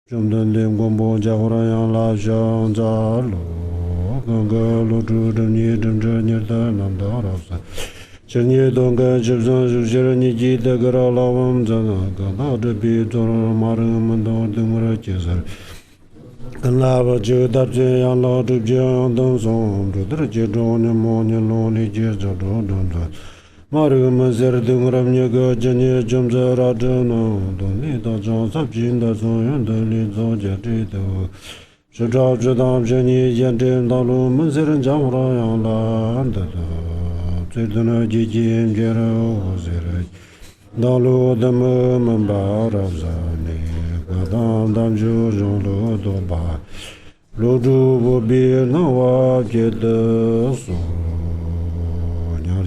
正等电广播加呼啦央拉香扎罗，刚个罗珠正你正着你的南达拉萨，正你东个十三十些人你记得个拉拉王在那个那这比做了马人们都等我来介绍。跟拉巴就大这样老这这样等松，这的接着呢么呢罗里接着着等着。马人们在这等着那个今年正在拉着呢，等你到张三平的中原的里早家这头，是照知道这你眼睛道路们在人家伙那样烂的的，最多呢几斤别了我在这，道路的们把着啥呢？个当就让路多吧，路主不必那我觉得说。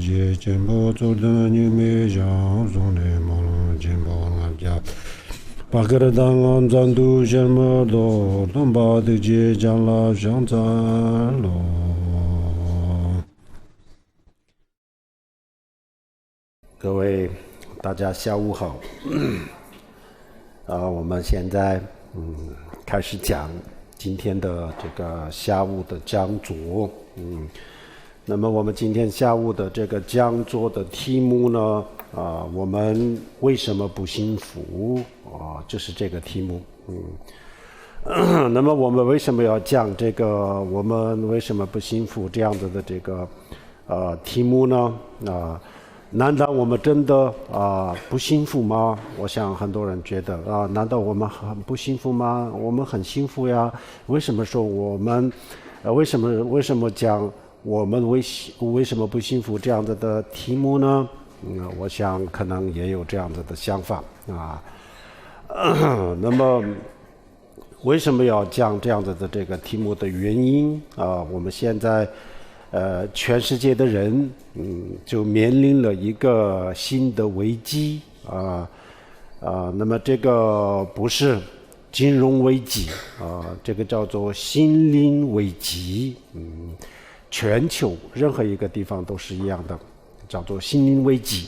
je chembo to da ni me ja zon le mo chembo na ja pa ge dang an zan du jen mo do dong ba de je jan la jan za lo。各位大家下午好。我们现在开始讲今天的这个下午的讲座。那么我们今天下午的这个讲座的题目呢，我们为什么不幸福？就是这个题目。那么我们为什么要讲这个我们为什么不幸福这样子的这个题目呢？难道我们真的不幸福吗？我想很多人觉得难道我们很不幸福吗？我们很幸福呀。为什么说我们为什么讲我们为什么不幸福这样子的题目呢？我想可能也有这样子的想法那么为什么要讲这样子的这个题目的原因我们现在全世界的人就面临了一个新的危机那么这个不是金融危机这个叫做心灵危机全球任何一个地方都是一样的，叫做心灵危机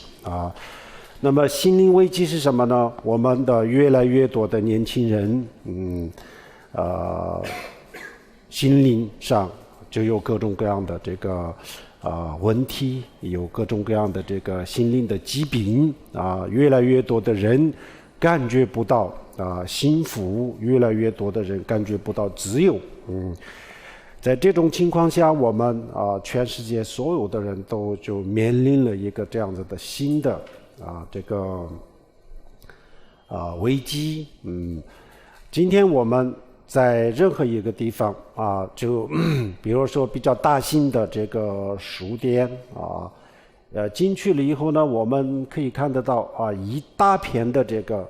那么心灵危机是什么呢？我们的越来越多的年轻人心灵上就有各种各样的这个问题，有各种各样的这个心灵的疾病越来越多的人感觉不到幸福，越来越多的人感觉不到自由在这种情况下，我们全世界所有的人都就面临了一个这样子的新的这个危机今天我们在任何一个地方就比如说比较大型的这个书店进去了以后呢，我们可以看得到一大片的这个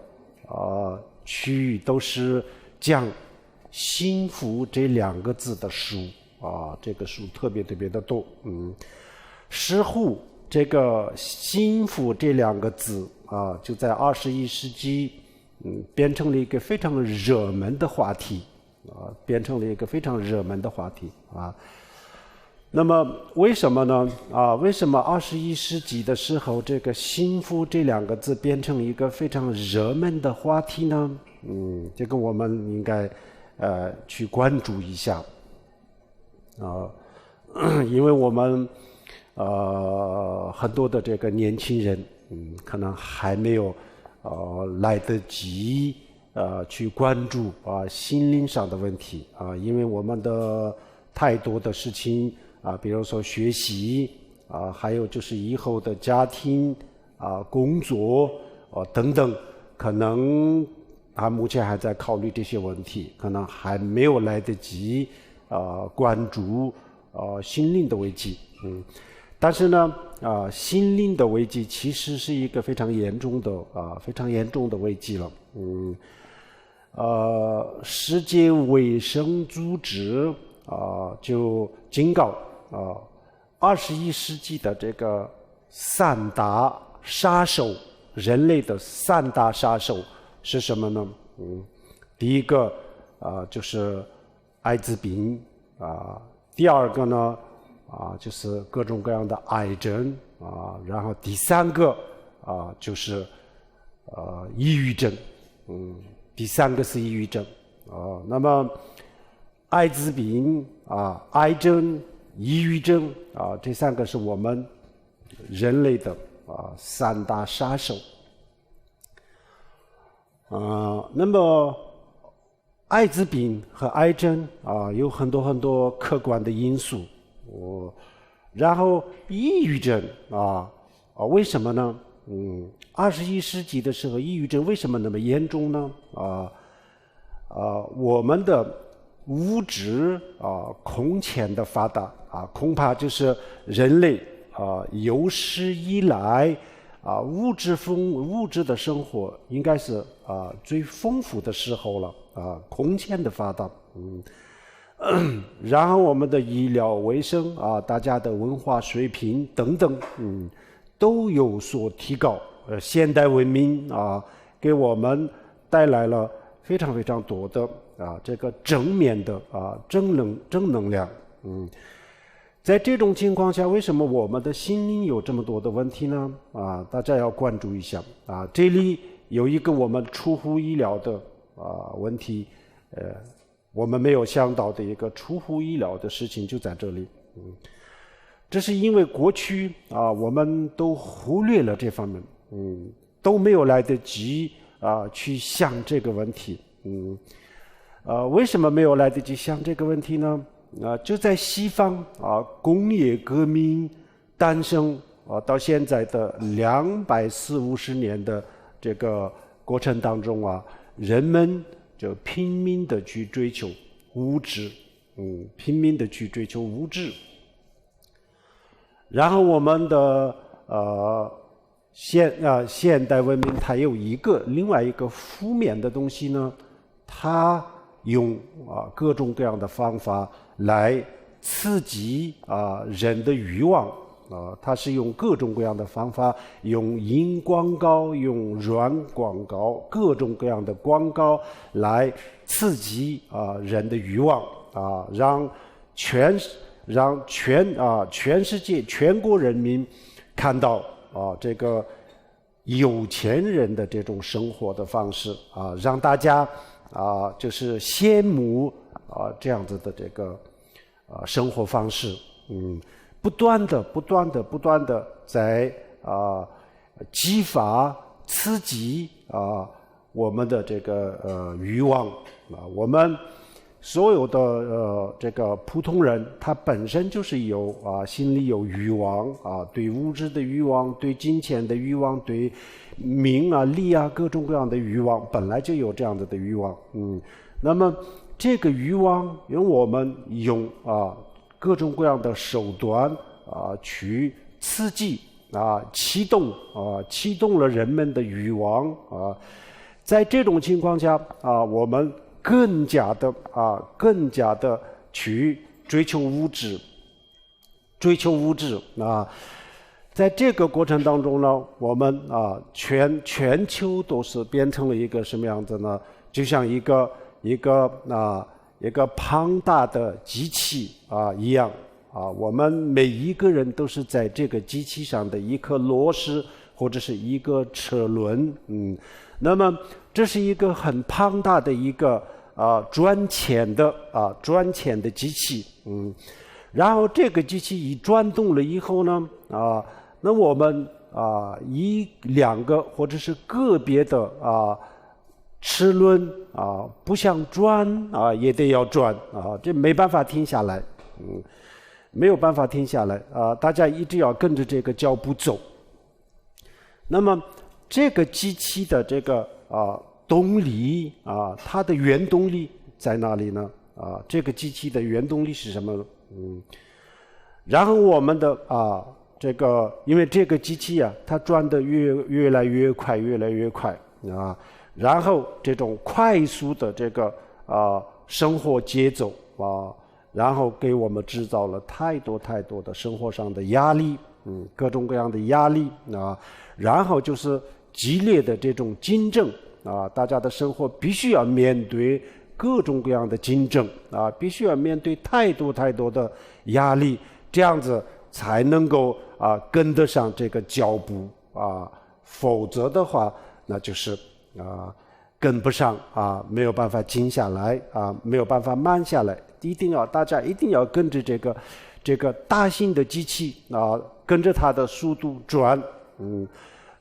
区域都是讲幸福这两个字的书这个书特别的多似乎这个幸福这两个字就在21世纪变成了一个非常热门的话题那么为什么呢为什么21世纪的时候这个幸福这两个字变成一个非常热门的话题呢这个我们应该去关注一下因为我们很多的这个年轻人可能还没有来得及去关注心灵上的问题因为我们的太多的事情比如说学习还有就是以后的家庭工作等等，可能目前还在考虑这些问题，可能还没有来得及关注心灵的危机但是呢心灵的危机其实是一个非常严重的危机了世界卫生组织就警告21世纪的这个三大杀手，人类的三大杀手是什么呢第一个就是艾滋病第二个呢就是各种各样的癌症然后第三个就是抑郁症第三个是抑郁症那么艾滋病癌症、抑郁症这3个是我们人类的3大杀手。那么艾滋病和癌症有很多客观的因素，然后抑郁症为什么呢？21世纪的时候，抑郁症为什么那么严重呢？我们的物质空前的发达恐怕就是人类有史以来物质的生活应该是最丰富的时候了空前的发达。然后我们的医疗卫生大家的文化水平等等都有所提高。现代文明给我们带来了非常非常多的这个正面的正能量。在这种情况下，为什么我们的心灵有这么多的问题呢？大家要关注一下这里有一个我们出乎意料的问题，我们没有想到的一个出乎意料的事情就在这里。这是因为过去我们都忽略了这方面，都没有来得及去想这个问题。为什么没有来得及想这个问题呢？就在西方工业革命诞生到现在的240-250年的这个过程当中人们就拼命的去追求物质，拼命的去追求物质。然后我们的现代文明它有另外一个负面的东西呢，它用各种各样的方法来刺激人的欲望它是用各种各样的方法，用硬广告，用软广告，各种各样的广告来刺激人的欲望让全世界全国人民看到这个有钱人的这种生活的方式让大家就是羡慕这样子的这个生活方式，不断的在激发刺激我们的这个欲望我们所有的这个普通人，他本身就是心里有欲望对物质的欲望，对金钱的欲望，对名利各种各样的欲望，本来就有这样子的欲望。那么这个欲望我们用各种各样的手段去刺激启动了人们的欲望在这种情况下我们更加的去追求物质在这个过程当中呢，我们全球都是变成了一个什么样子呢？就像一个庞大的机器一样我们每一个人都是在这个机器上的一颗螺丝或者是一个车轮。那么这是一个很庞大的一个赚钱的机器。然后这个机器一转动了以后呢那我们2个或者是个别的齿轮不想转也得要转这没办法停下来。没有办法停下来大家一直要跟着这个脚步走。那么这个机器的这个动力它的原动力在哪里呢？这个机器的原动力是什么？然后我们的这个因为这个机器它转得越来越快然后这种快速的这个生活节奏然后给我们制造了太多的生活上的压力，各种各样的压力然后就是激烈的这种竞争大家的生活必须要面对各种各样的竞争必须要面对太多的压力，这样子才能够跟得上这个脚步否则的话那就是跟不上啊，没有办法静下来啊，没有办法慢下来，大家一定要跟着这个大型的机器啊，跟着它的速度转，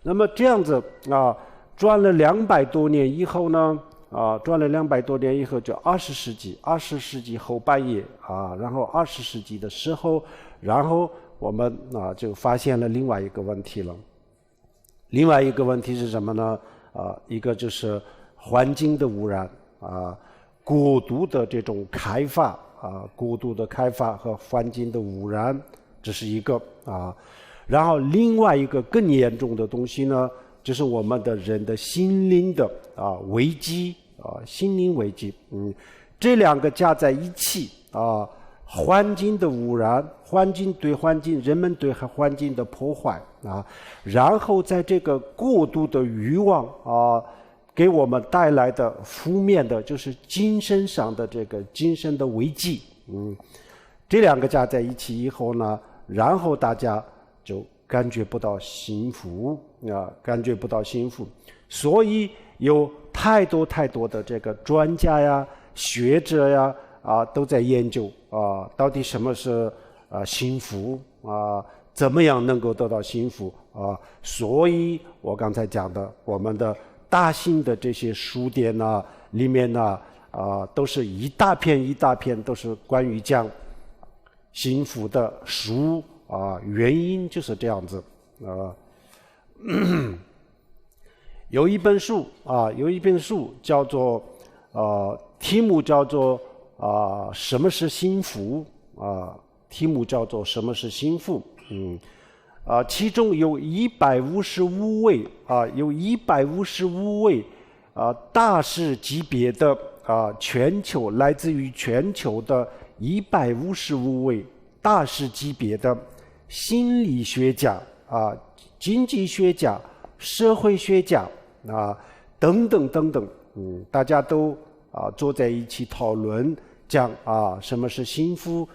那么这样子啊，转了200多年以后呢，转了200多年以后，就20世纪后半叶啊，然后20世纪的时候，然后我们就发现了另外一个问题了。另外一个问题是什么呢？一个就是环境的污染过度的这种开发过度的开发和环境的污染，这是一个然后另外一个更严重的东西呢，就是我们的人的心灵的危机心灵危机。这两个加在一起环境的污染，人们对环境的破坏然后在这个过度的欲望给我们带来的负面的，就是精神上的这个精神的危机。这两个加在一起以后呢，然后大家就感觉不到幸福所以有太多的这个专家呀、学者呀都在研究到底什么是幸福怎么样能够得到幸福所以我刚才讲的，我们的大型的这些书店里面都是一大片都是关于讲幸福的书原因就是这样子有一本书叫做题目叫做什么是幸福其中有155位大师级别的来自于全球的155位大师级别的心理学家经济学家、社会学家等等大家都坐在一起讨论讲什么是幸福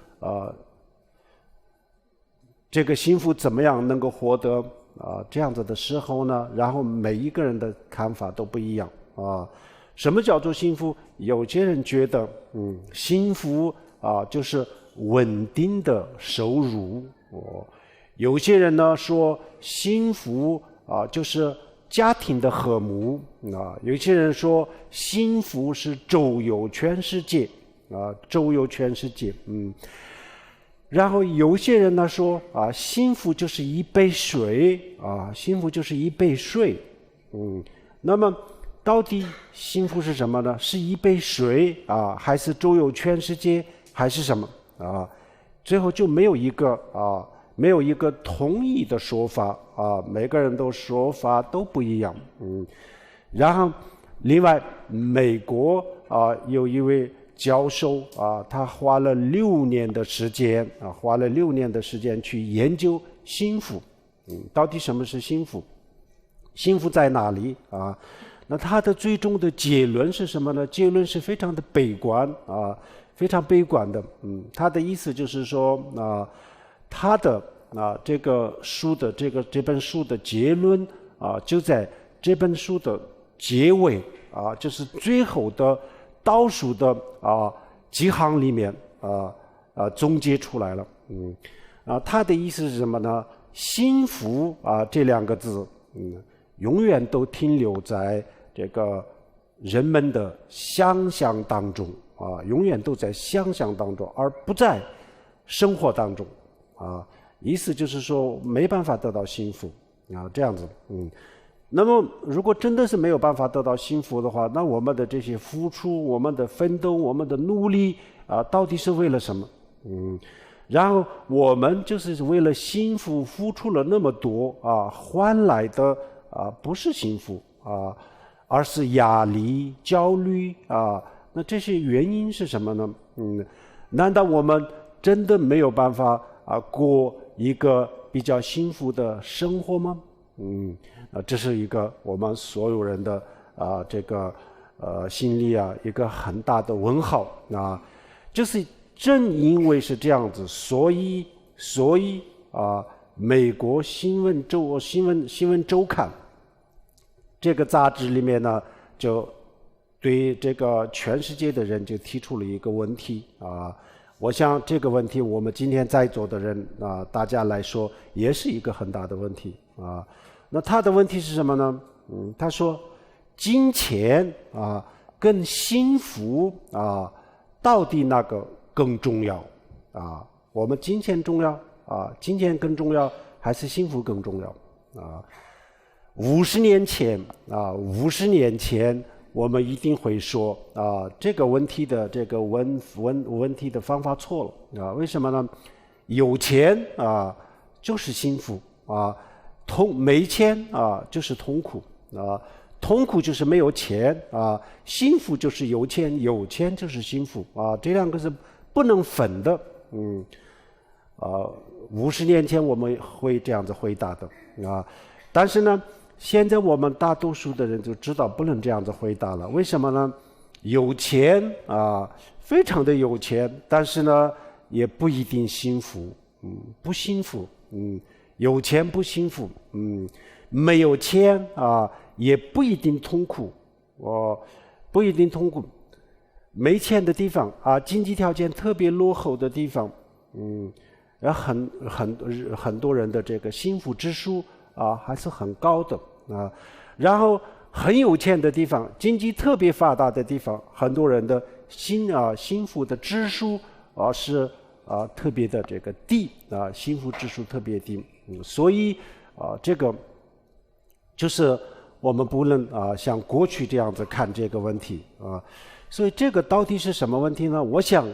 这个幸福怎么样能够获得这样子的时候呢，然后每一个人的看法都不一样什么叫做幸福？有些人觉得幸福就是稳定的收入有些人呢说幸福就是家庭的和睦有些人说幸福是周游全世界然后有些人呢说幸福就是一杯水那么到底幸福是什么呢？是一杯水还是周游全世界，还是什么最后就没有一个统一的说法每个人的说法都不一样然后另外美国有一位教授他花了6年的时间去研究幸福到底什么是幸福，幸福在哪里那他的最终的结论是什么呢？结论是非常的悲观非常悲观的他的意思就是说他的这本书的结论就在这本书的结尾就是最后的倒数的几行里面总结出来了他的意思是什么呢？幸福这2个字永远都停留在这个人们的想象当中永远都在想象当中，而不在生活当中意思就是说没办法得到幸福这样子那么如果真的是没有办法得到幸福的话，那我们的这些付出，我们的奋斗，我们的努力到底是为了什么然后我们就是为了幸福付出了那么多换来的不是幸福而是压力、焦虑那这些原因是什么呢难道我们真的没有办法过一个比较幸福的生活吗这是一个我们所有人的这个心里一个很大的问号就是正因为是这样子，所以美国新闻周刊这个杂志里面呢就对这个全世界的人就提出了一个问题啊。我想这个问题我们今天在座的人啊，大家来说也是一个很大的问题啊。那他的问题是什么呢？他说金钱啊跟幸福啊，到底哪个更重要啊？我们金钱重要啊？金钱更重要还是幸福更重要啊？50年前啊，50年前。我们一定会说啊，这个问题的这个问题的方法错了啊？为什么呢？有钱啊就是幸福啊，没钱啊就是痛苦啊，痛苦就是没有钱啊，幸福就是有钱，有钱就是幸福啊，这两个是不能分的。50年前我们会这样子回答的啊，但是呢。现在我们大多数的人就知道不能这样子回答了，为什么呢？有钱啊，非常的有钱，但是呢，也不一定幸福，不幸福，有钱不幸福，没有钱啊，也不一定痛苦，不一定痛苦。没钱的地方啊，经济条件特别落后的地方，很多人的这个幸福指数。还是很高的啊，然后很有钱的地方，经济特别发达的地方，很多人的幸福的指数是特别的这个低啊，幸福指数特别低，所以这个就是我们不能像过去这样子看这个问题啊，所以这个到底是什么问题呢？我想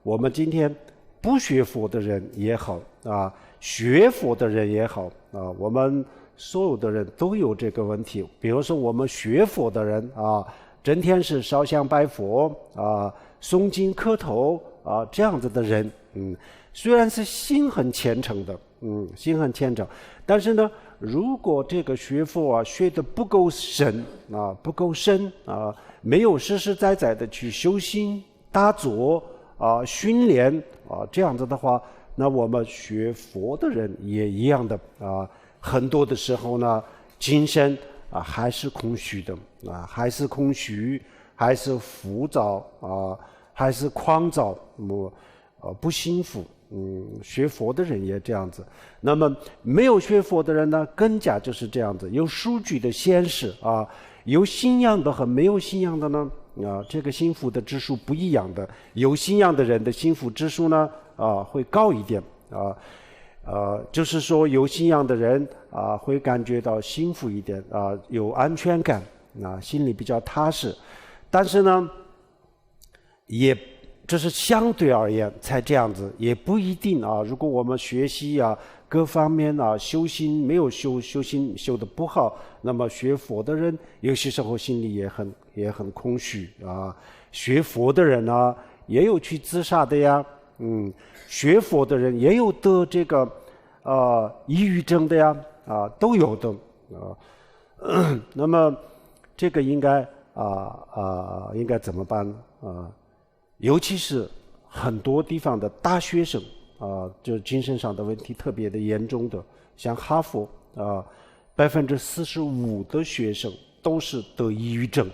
我们今天不学佛的人也好啊。学佛的人也好我们所有的人都有这个问题。比如说我们学佛的人整天是烧香拜佛诵经磕头这样子的人，虽然是心很虔诚的，心很虔诚，但是呢，如果这个学佛学得不够深不够深没有实实在在的去修心打坐训练这样子的话。那我们学佛的人也一样的很多的时候呢，精神还是空虚的还是空虚，还是浮躁还是狂躁，不幸福。学佛的人也这样子。那么没有学佛的人呢，更加就是这样子。有数据的显示有信仰的和没有信仰的呢，这个幸福的指数不一样的。有信仰的人的幸福指数呢会高一点就是说有信仰的人会感觉到幸福一点有安全感心里比较踏实。但是呢，也这是相对而言才这样子，也不一定如果我们学习各方面修心没有修心修得不好，那么学佛的人有些时候心里也很空虚学佛的人也有去自杀的呀。学佛的人也有得这个抑郁症的呀都有的那么这个应该怎么办尤其是很多地方的大学生就精神上的问题特别的严重的，像哈佛45%的学生都是得抑郁症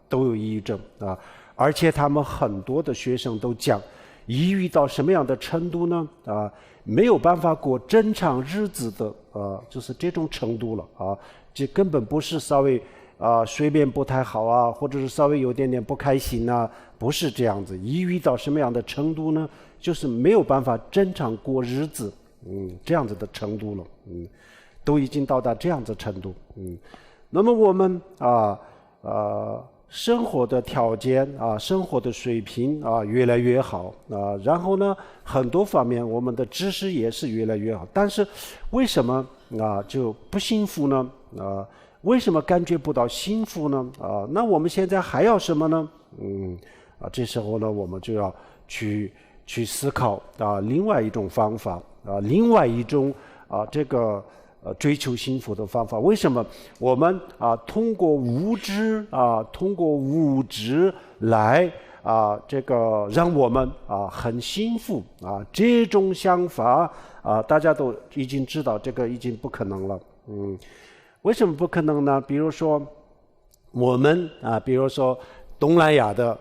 都有抑郁症而且他们很多的学生都讲。抑郁到什么样的程度呢？没有办法过正常日子的就是这种程度了这根本不是稍微睡眠不太好或者是稍微有点不开心不是这样子。抑郁到什么样的程度呢？就是没有办法正常过日子，这样子的程度了，都已经到达这样子程度，那么我们生活的条件生活的水平越来越好然后呢，很多方面我们的知识也是越来越好，但是为什么就不幸福呢？为什么感觉不到幸福呢？那我们现在还要什么呢？这时候呢，我们就要去思考另外一种方法另外一种这个追求幸福的方法。为什么我们通过物质来这个让我们很幸福这种想法大家都已经知道这个已经不可能了。为什么不可能呢？比如说我们比如说东南亚的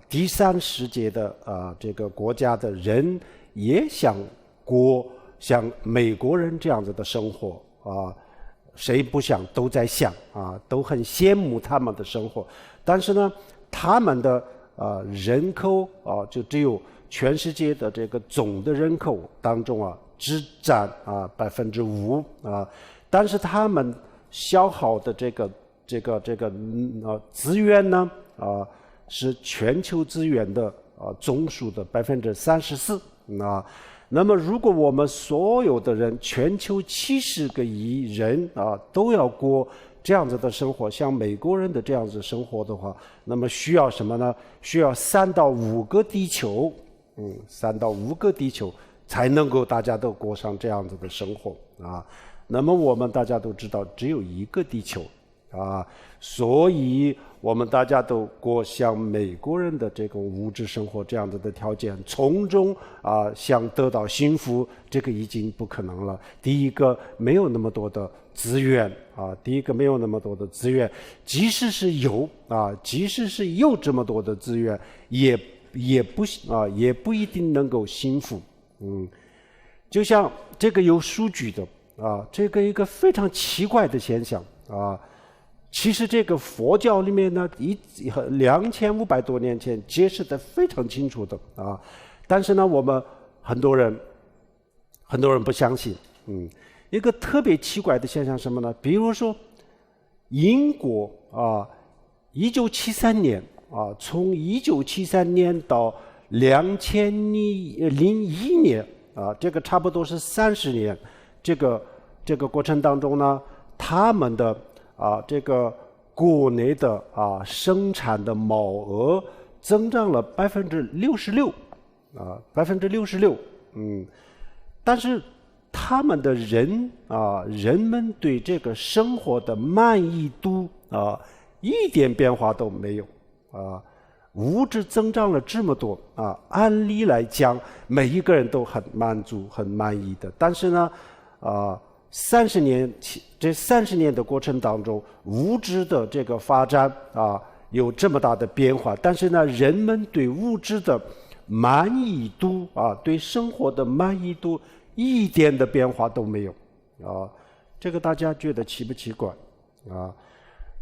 第三世界的这个国家的人也想过像美国人这样子的生活谁不想都在想都很羡慕他们的生活，但是呢，他们的人口就只有全世界的这个总的人口当中只占5%但是他们消耗的这个资源呢是全球资源的总数的34%那么如果我们所有的人，全球70个亿人都要过这样子的生活，像美国人的这样子生活的话，那么需要什么呢？需要3到5个地球，3到5个地球才能够大家都过上这样子的生活那么我们大家都知道，只有1个地球所以我们大家都过像美国人的这种物质生活这样子的条件，从中想得到幸福，这个已经不可能了。第一个，没有那么多的资源即使是有这么多的资源，也不一定能够幸福。就像这个有数据的这个一个非常奇怪的现象其实这个佛教里面呢2500多年前解释的非常清楚的但是呢我们很多人不相信一个特别奇怪的现象什么呢？比如说英国1973年从1973年到2001年这个差不多是30年，这个过程当中呢，他们的这个国内的生产的毛额增长了66%，但是他们的人们对这个生活的满意度一点变化都没有物质增长了这么多按理来讲，每一个人都很满足、很满意的，但是呢30年的过程当中，物质的这个发展有这么大的变化，但是呢，人们对物质的满意度对生活的满意度一点的变化都没有这个大家觉得奇不奇怪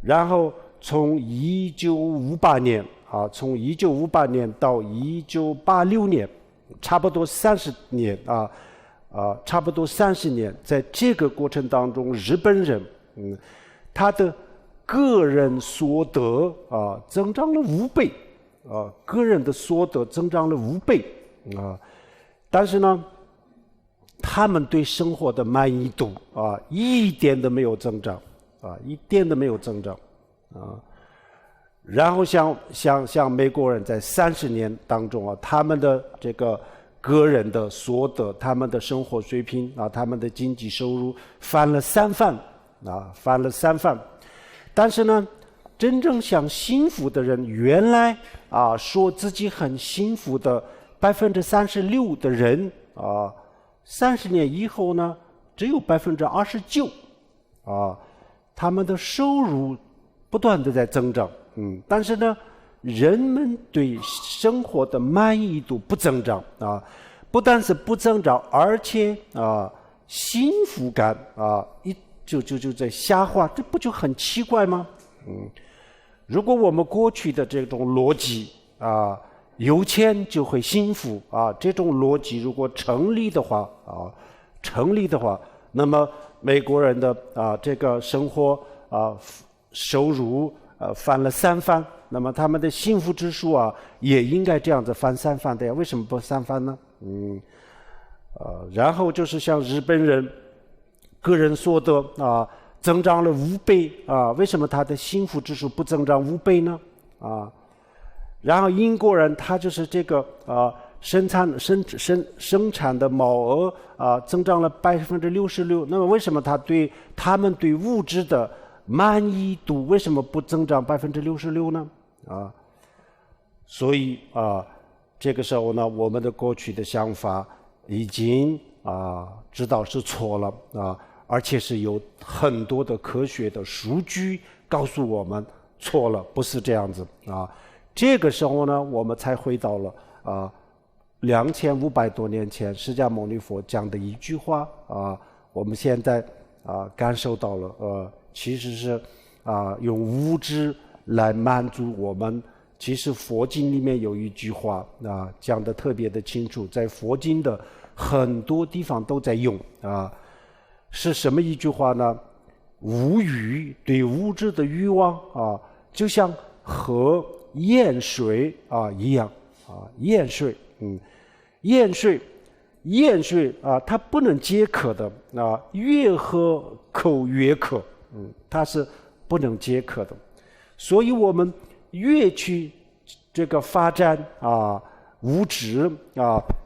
然后从1958年到1986年，差不多30年在这个过程当中，日本人他的个人所得增长了5倍个人的所得增长了5倍但是呢，他们对生活的满意度一点都没有增长然后像美国人在30年当中他们的这个个人的所得，他们的生活水平他们的经济收入翻了3番但是呢，真正想幸福的人，原来说自己很幸福的36%的人30年以后呢，只有29%他们的收入不断的在增长但是呢，人们对生活的满意度不增长不但是不增长，而且幸福感就在下滑，这不就很奇怪吗？如果我们过去的这种逻辑有钱就会幸福这种逻辑如果成立的话那么美国人的这个生活收入翻了3番，那么他们的幸福指数也应该这样子翻3番的呀，为什么不3番呢？然后就是像日本人个人所得增长了5倍为什么他的幸福指数不增长5倍呢？然后英国人他就是这个生产的毛额增长了66%，那么为什么他们对物质的满意度为什么不增长66%呢？所以这个时候呢，我们的过去的想法已经知道是错了而且是有很多的科学的数据告诉我们错了，不是这样子这个时候呢，我们才回到了2500多年前释迦牟尼佛讲的一句话我们现在感受到了其实是用物质来满足我们。其实佛经里面有一句话讲得特别的清楚，在佛经的很多地方都在用是什么一句话呢？无欲，对物质的欲望就像和盐水一样盐水盐水它不能解渴的越喝口越渴它是不能解渴的。所以我们越去这个发展物质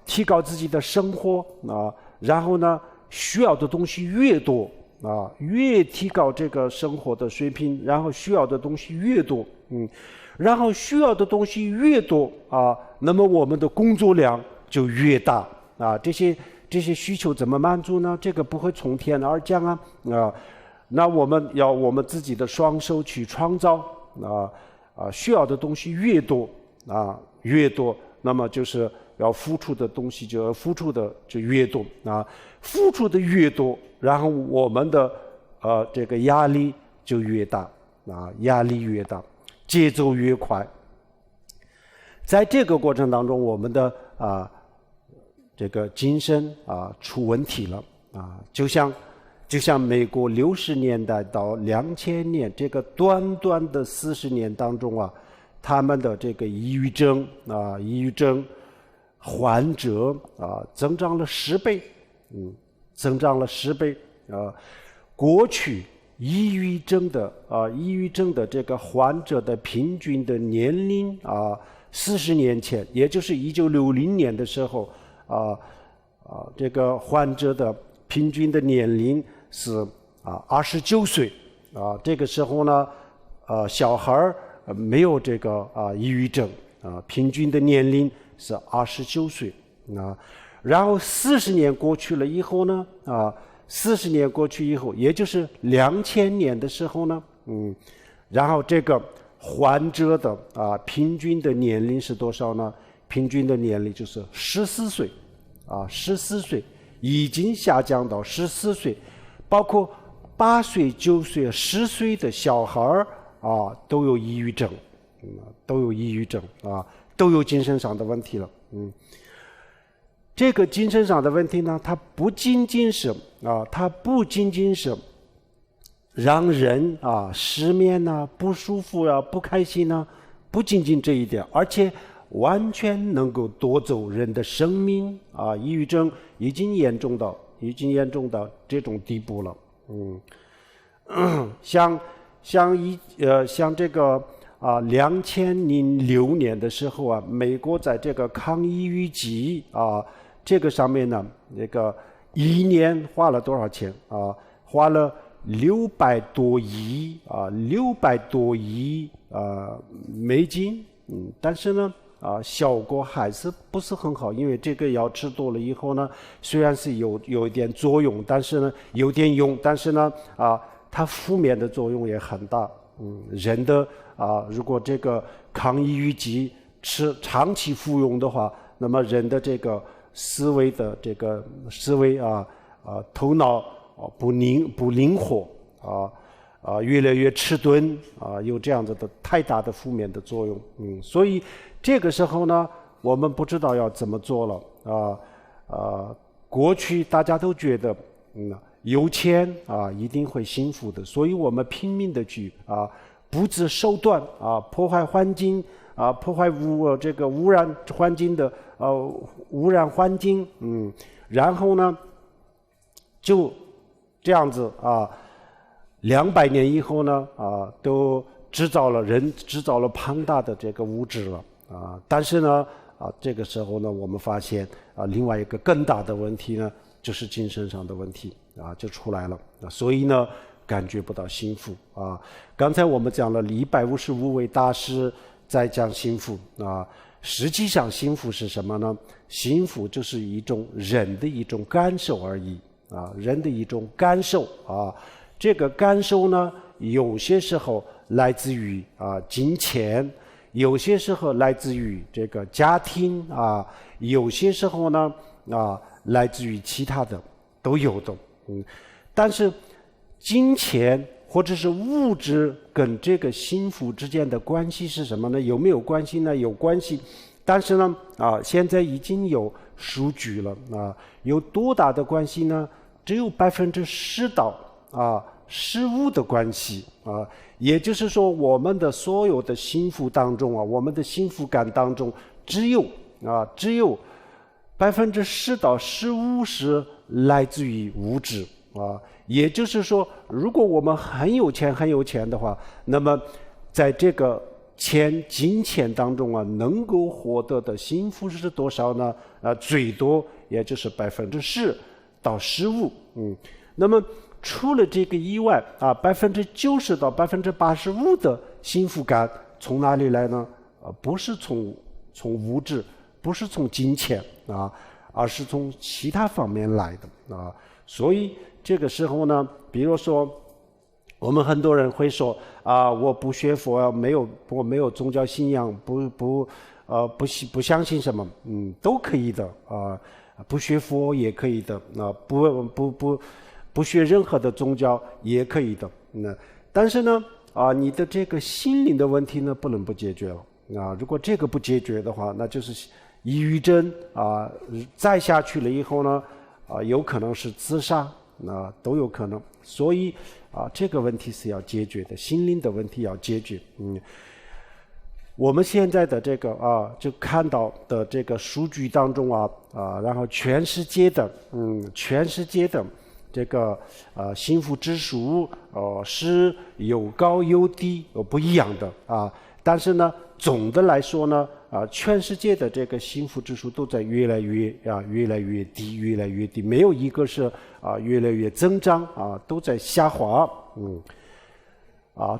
提高自己的生活然后呢需要的东西越多越提高这个生活的水平，然后需要的东西越多然后需要的东西越多那么我们的工作量就越大这些需求怎么满足呢？这个不会从天而降那我们要我们自己的双手去创造需要的东西越多那么就是要付出的东西就越多付出的越多，然后我们的这个压力就越大压力越大，节奏越快。在这个过程当中，我们的这个精神出问题了就像美国60年代到2000年这个短短的40年当中他们的这个抑郁症患者增长了10倍过去抑郁症的这个患者的平均的年龄40年前，也就是1960年的时候这个患者的平均的年龄是29岁这个时候呢小孩没有这个抑郁症平均的年龄是29岁然后40年过去了以后呢40年过去以后，也就是2000年的时候呢然后这个患者的平均的年龄是多少呢？平均的年龄就是14岁14岁已经下降到14岁，包括8岁、9岁、10岁的小孩都有抑郁症都有精神上的问题了这个精神上的问题呢，它不仅仅是让人失眠不舒服不开心不仅仅这一点，而且完全能够夺走人的生命抑郁症已经严重到这种地步了像这个2006年的时候美国在这个抗抑郁剂这个上面呢，那个一年花了多少钱花了600多亿美金但是呢效果还是不是很好，因为这个药吃多了以后呢，虽然是有一点作用，但是呢有点用，但是呢它负面的作用也很大人的如果这个抗抑郁剂长期服用的话，那么人的这个思维头脑不灵活越来越迟钝有这样子的太大的负面的作用所以这个时候呢，我们不知道要怎么做了过去大家都觉得有钱一定会幸福的，所以我们拼命的去不择手段破坏环境破坏这个污染环境的污染环境然后呢就这样子200年以后呢都制造了庞大的这个物质了但是呢这个时候呢我们发现另外一个更大的问题呢就是精神上的问题就出来了所以呢感觉不到幸福刚才我们讲了155位大师在讲幸福实际上幸福是什么呢？幸福就是人的一种感受而已人的一种感受这个感受呢有些时候来自于金钱，有些时候来自于这个家庭啊，有些时候呢来自于其他的，都有的。但是金钱或者是物质跟这个幸福之间的关系是什么呢？有没有关系呢？有关系。但是呢现在已经有数据了有多大的关系呢？只有10%到15%的关系也就是说，我们的所有的幸福当中我们的幸福感当中，只有10%到15%是来自于物质也就是说，如果我们很有钱的话，那么在这个金钱当中能够获得的幸福是多少呢？最多也就是10%到15%。那么除了这个以外90%到85%的幸福感从哪里来呢？不是从物质，不是从金钱而是从其他方面来的所以这个时候呢，比如说我们很多人会说我不学佛我没有宗教信仰，不相信什么都可以的不学佛也可以的不学任何的宗教也可以的但是呢你的这个心灵的问题呢不能不解决了如果这个不解决的话，那就是抑郁症再下去了以后呢有可能是自杀都有可能。所以这个问题是要解决的，心灵的问题要解决我们现在的这个就看到的这个数据当中然后全世界的这个幸福指数是有高有低，不一样的但是呢，总的来说呢全世界的这个幸福指数都在越来越低，没有一个是越来越增长都在下滑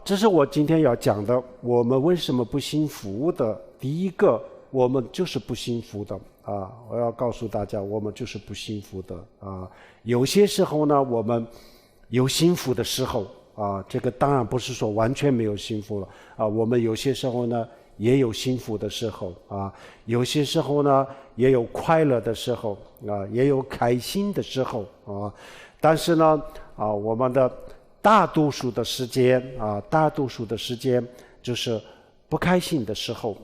这是我今天要讲的，我们为什么不幸福的第一个，我们就是不幸福的我要告诉大家，我们就是不幸福的有些时候呢，我们有幸福的时候这个当然不是说完全没有幸福了我们有些时候呢也有幸福的时候有些时候呢也有快乐的时候也有开心的时候但是呢我们的大多数的时间就是不开心的时候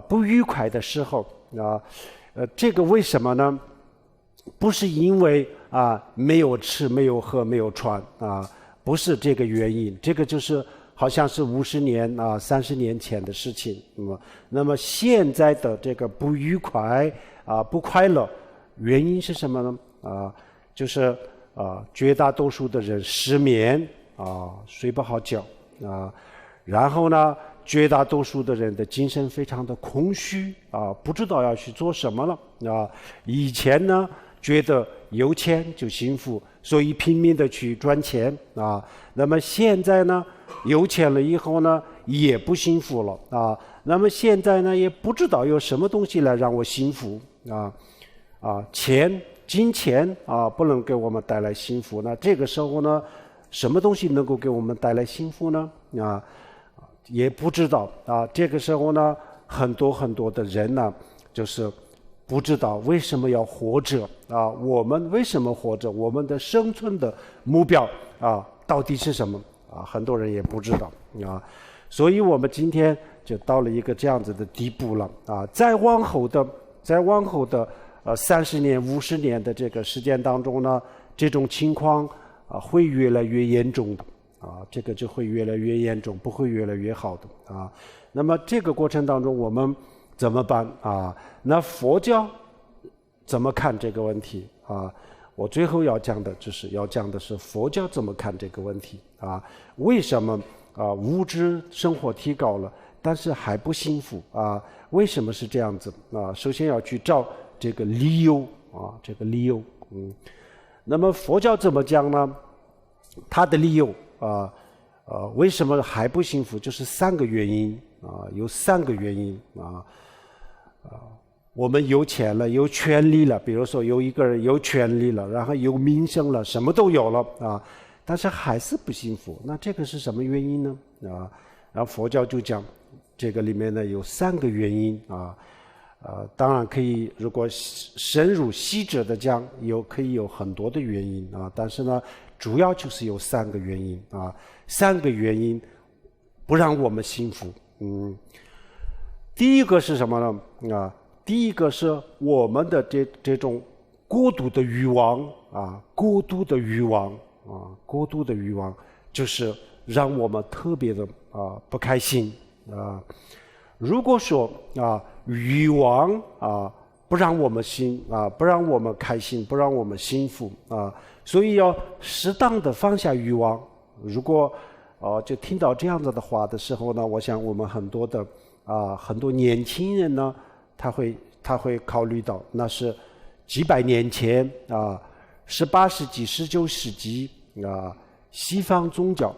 不愉快的时候这个为什么呢？不是因为没有吃没有喝没有穿不是这个原因，这个就是好像是50年30年前的事情那么现在的这个不愉快不快乐原因是什么呢就是绝大多数的人失眠睡不好觉然后呢绝大多数的人的精神非常的空虚不知道要去做什么了以前呢觉得有钱就幸福，所以拼命的去赚钱那么现在呢有钱了以后呢也不幸福了那么现在呢也不知道有什么东西来让我幸福金钱不能给我们带来幸福，那这个时候呢什么东西能够给我们带来幸福呢也不知道这个时候呢很多的人呢就是不知道为什么要活着我们为什么活着，我们的生存的目标到底是什么很多人也不知道所以我们今天就到了一个这样子的地步了再往后的30年50年的这个时间当中呢，这种情况会越来越严重的这个就会越来越严重，不会越来越好的那么这个过程当中我们怎么办那佛教怎么看这个问题我最后要讲的是佛教怎么看这个问题为什么物质生活提高了但是还不幸福为什么是这样子首先要去找这个理由那么佛教怎么讲呢？他的理由为什么还不幸福？就是3个原因有3个原因我们有钱了，有权利了，比如说有一个人有权利了，然后有名声了，什么都有了但是还是不幸福，那这个是什么原因呢然后佛教就讲这个里面呢有3个原因啊。当然可以，如果深入细致的讲，可以有很多的原因啊，但是呢，主要就是有3个原因啊，3个原因不让我们幸福。第一个是什么呢？第一个是我们的这种过度的欲望啊，过度的欲望就是让我们特别的不开心啊。如果说欲望不让我们不让我们开心，不让我们幸福所以要适当的放下欲望。如果就听到这样子的话的时候呢，我想我们很多年轻人呢，他会考虑到那是几百年前18世纪、19世纪西方宗教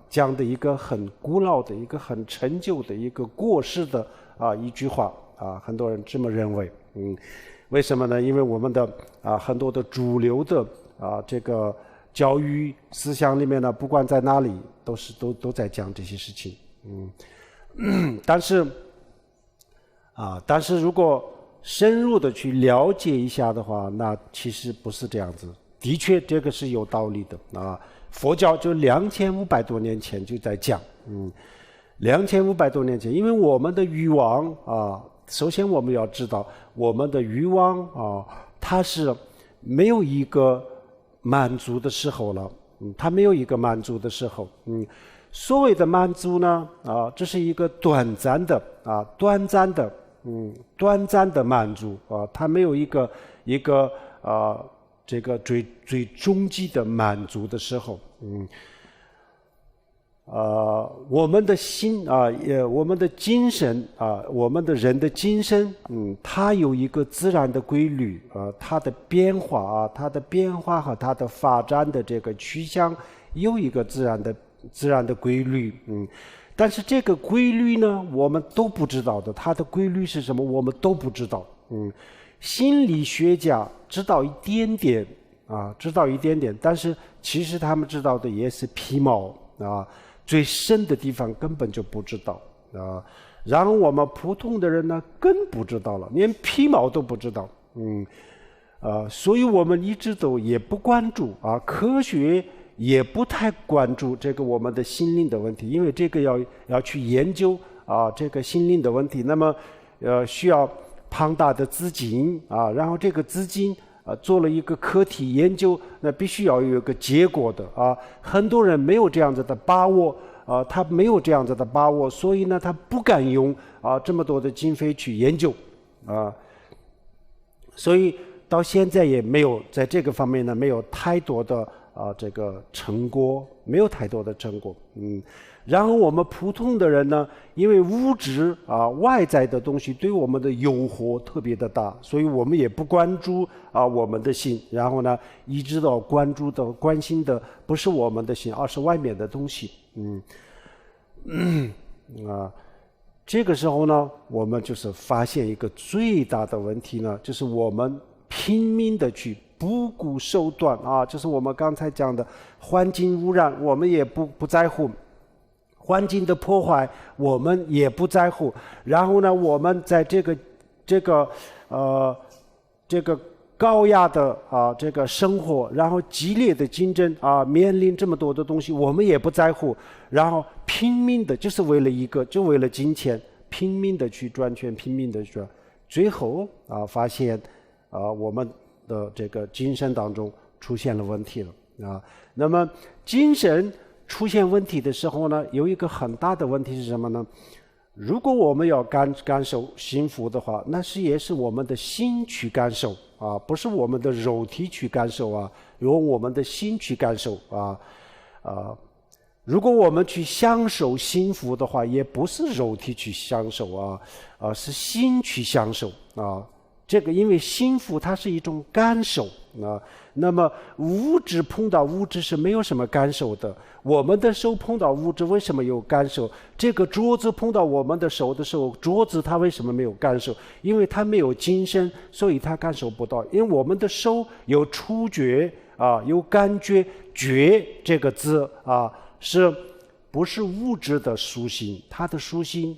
这样的一个很古老的、一个很陈旧的、一个过时的一句话很多人这么认为。为什么呢？因为我们的很多的主流的这个教育思想里面呢，不管在哪里都在讲这些事情。但是如果深入的去了解一下的话，那其实不是这样子。的确，这个是有道理的佛教就2500多年前就在讲，2500多年前，因为我们的欲望首先我们要知道，我们的欲望它是没有一个满足的时候了，它没有一个满足的时候。所谓的满足呢，这是一个短暂的满足它没有一个这个最终极的满足的时候。我们的心我们的精神我们的人的精神它有一个自然的规律它的变化和它的发展的这个趋向有一个自然的规律。但是这个规律呢，我们都不知道的，它的规律是什么我们都不知道。心理学家知道一点点但是其实他们知道的也是皮毛最深的地方根本就不知道然后我们普通的人呢更不知道了，连皮毛都不知道。所以我们一直都也不关注科学也不太关注这个我们的心灵的问题，因为这个要去研究这个心灵的问题，那么需要庞大的资金然后这个资金做了一个课题研究，那必须要有一个结果的很多人没有这样子的把握他没有这样子的把握，所以呢他不敢用这么多的经费去研究所以到现在也没有在这个方面呢没有太多的这个成果，没有太多的成果。然后我们普通的人呢，因为物质外在的东西对我们的诱惑特别的大，所以我们也不关注我们的心，然后呢一直到关心的不是我们的心，而是外面的东西。这个时候呢，我们就是发现一个最大的问题呢，就是我们拼命的去不顾手段就是我们刚才讲的环境污染，我们也不在乎。环境的破坏我们也不在乎，然后呢我们在这个高压的这个生活，然后激烈的竞争面临这么多的东西我们也不在乎，然后拼命的就是为了金钱拼命的去赚钱，拼命的去最后发现我们的这个精神当中出现了问题了那么精神出现问题的时候呢，有一个很大的问题是什么呢？如果我们要感受幸福的话，那也是我们的心去感受不是我们的肉体去感受用我们的心去感受如果我们去享受幸福的话，也不是肉体去享受是心去享受这个因为幸福它是一种感受那么物质碰到物质是没有什么感受的，我们的手碰到物质为什么有感受？这个桌子碰到我们的手的时候，桌子它为什么没有感受？因为它没有精神，所以它感受不到。因为我们的手有触觉有感觉，觉这个字是不是物质的属性，它的属性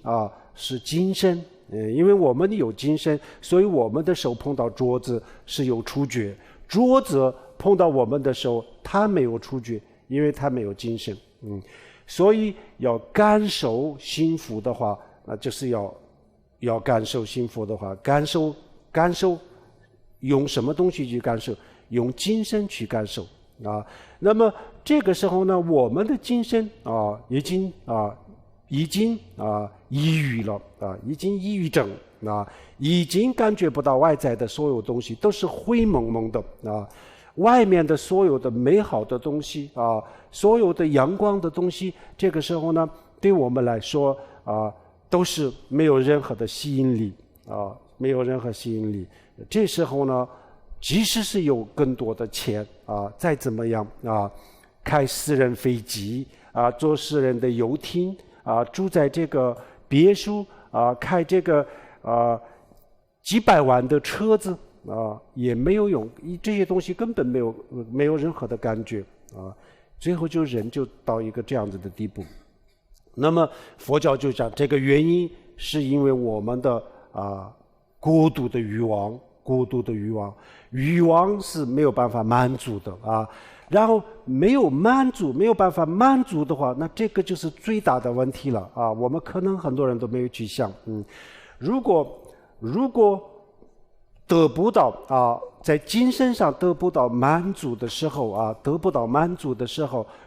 是精神。因为我们有精神，所以我们的手碰到桌子是有触觉，桌子碰到我们的手，它没有触觉，因为它没有精神。所以要感受幸福的话，那就是要感受幸福的话，感受用什么东西去感受？用精神去感受那么这个时候呢，我们的精神已经抑郁了已经抑郁症已经感觉不到外在的所有东西，都是灰蒙蒙的外面的所有的美好的东西所有的阳光的东西，这个时候呢，对我们来说都是没有任何的吸引力没有任何吸引力。这时候呢，即使是有更多的钱再怎么样开私人飞机坐私人的游艇住在这个别墅开这个几百万的车子也没有用，这些东西根本没有任何的感觉最后人就到一个这样子的地步。那么佛教就讲，这个原因是因为我们的过度的欲望是没有办法满足的然后没有办法满足的话，那这个就是最大的问题了我们可能很多人都没有去想如果得不到在精神上得不到满足的时候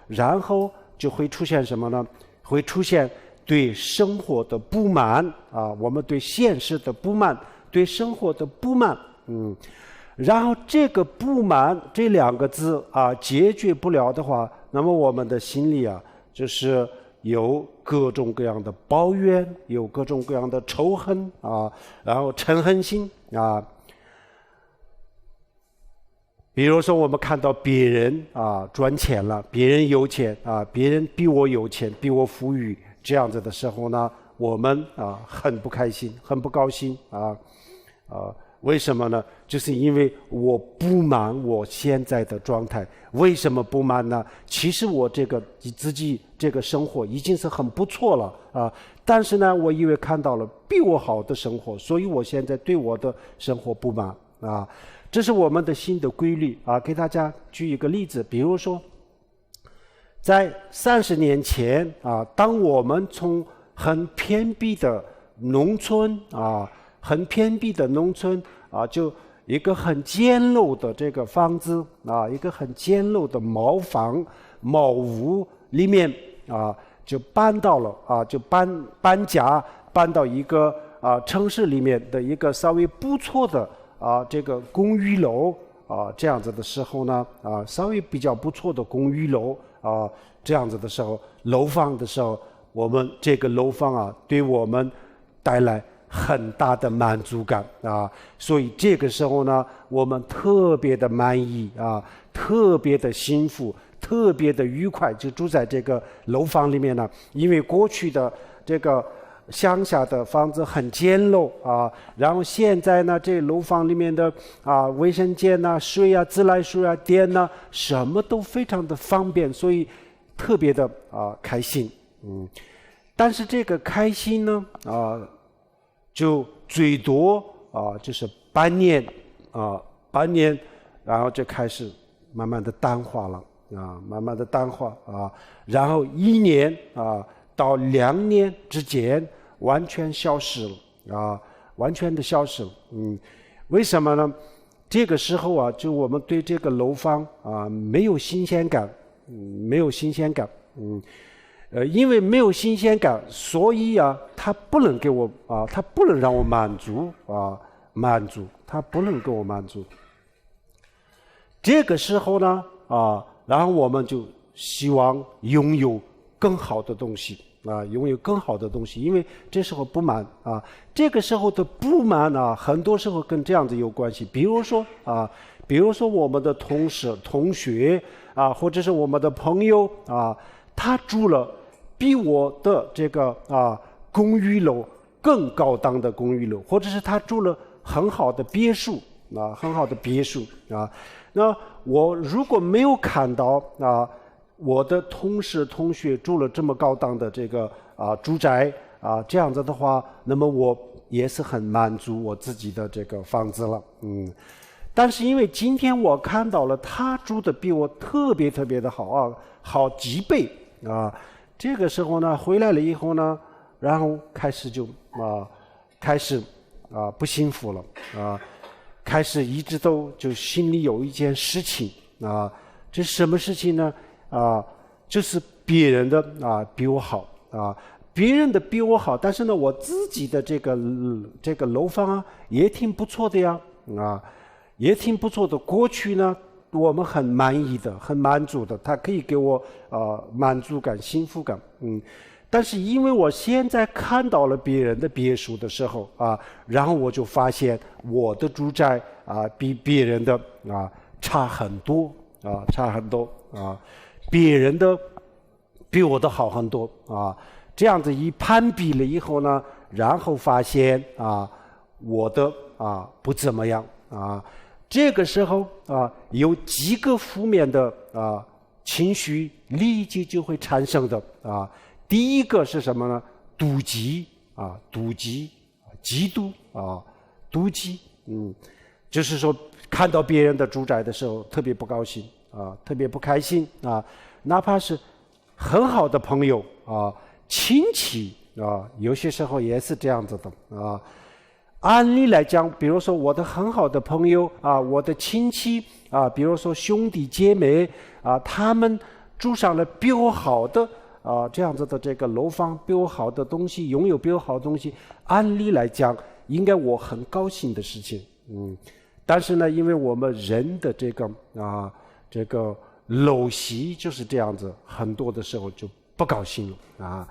然后就会出现什么呢？会出现对生活的不满我们对现实的不满，对生活的不满然后这个不满这两个字解决不了的话，那么我们的心里就是有各种各样的抱怨，有各种各样的仇恨然后嗔恨心比如说我们看到别人赚钱了，别人有钱别人比我有钱，比我富裕，这样子的时候呢，我们很不开心，很不高兴为什么呢？就是因为我不满我现在的状态。为什么不满呢？其实我自己这个生活已经是很不错了但是呢，我因为看到了比我好的生活，所以我现在对我的生活不满这是我们的新的规律给大家举一个例子，比如说在30年前当我们从很偏僻的农村就一个很简陋的这个房子一个很简陋的茅房茅屋里面就搬到了就搬家搬到一个城市里面的一个稍微不错的这个公寓楼这样子的时候呢稍微比较不错的公寓楼这样子的时候，楼房的时候，我们这个楼房对我们带来很大的满足感所以这个时候呢，我们特别的满意特别的幸福，特别的愉快，就住在这个楼房里面呢。因为过去的这个乡下的房子很简陋然后现在呢，这楼房里面的卫生间水自来水电什么都非常的方便，所以特别的开心但是这个开心呢就最多就是半年然后就开始慢慢的淡化了慢慢的淡化然后1年到2年之间完全消失了完全的消失了为什么呢？这个时候就我们对这个楼房没有新鲜感因为没有新鲜感，所以它不能给我它不能让我满足它不能给我满足。这个时候呢然后我们就希望拥有更好的东西拥有更好的东西，因为这时候不满这个时候的不满很多时候跟这样子有关系。比如说我们的同事、同学或者是我们的朋友他住了比我的这个公寓楼更高档的公寓楼，或者是他住了很好的别墅那我如果没有看到我的同事同学住了这么高档的这个住宅这样子的话，那么我也是很满足我自己的这个房子了，但是因为今天我看到了他住的比我特别特别的好好几倍这个时候呢，回来了以后呢，然后开始就开始不幸福了开始一直都就心里有一件事情这是什么事情呢？就是别人的比我好别人的比我好，但是呢，我自己的这个楼房也挺不错的呀也挺不错的。过去呢，我们很满意的，很满足的，它可以给我满足感、幸福感但是因为我现在看到了别人的别墅的时候然后我就发现我的住宅比别人的差很多差很多别人的比我的好很多这样子一攀比了以后呢，然后发现我的不怎么样这个时候有几个负面的情绪立即就会产生的第一个是什么呢？妒忌妒忌嫉妒妒忌就是说看到别人的住宅的时候特别不高兴特别不开心哪怕是很好的朋友亲戚有些时候也是这样子的按理来讲，比如说我的很好的朋友我的亲戚比如说兄弟姐妹他们住上了比我好的这样子的这个楼房，比我好的东西，拥有比我好的东西，按理来讲应该我很高兴的事情但是呢，因为我们人的这个陋习就是这样子，很多的时候就不高兴了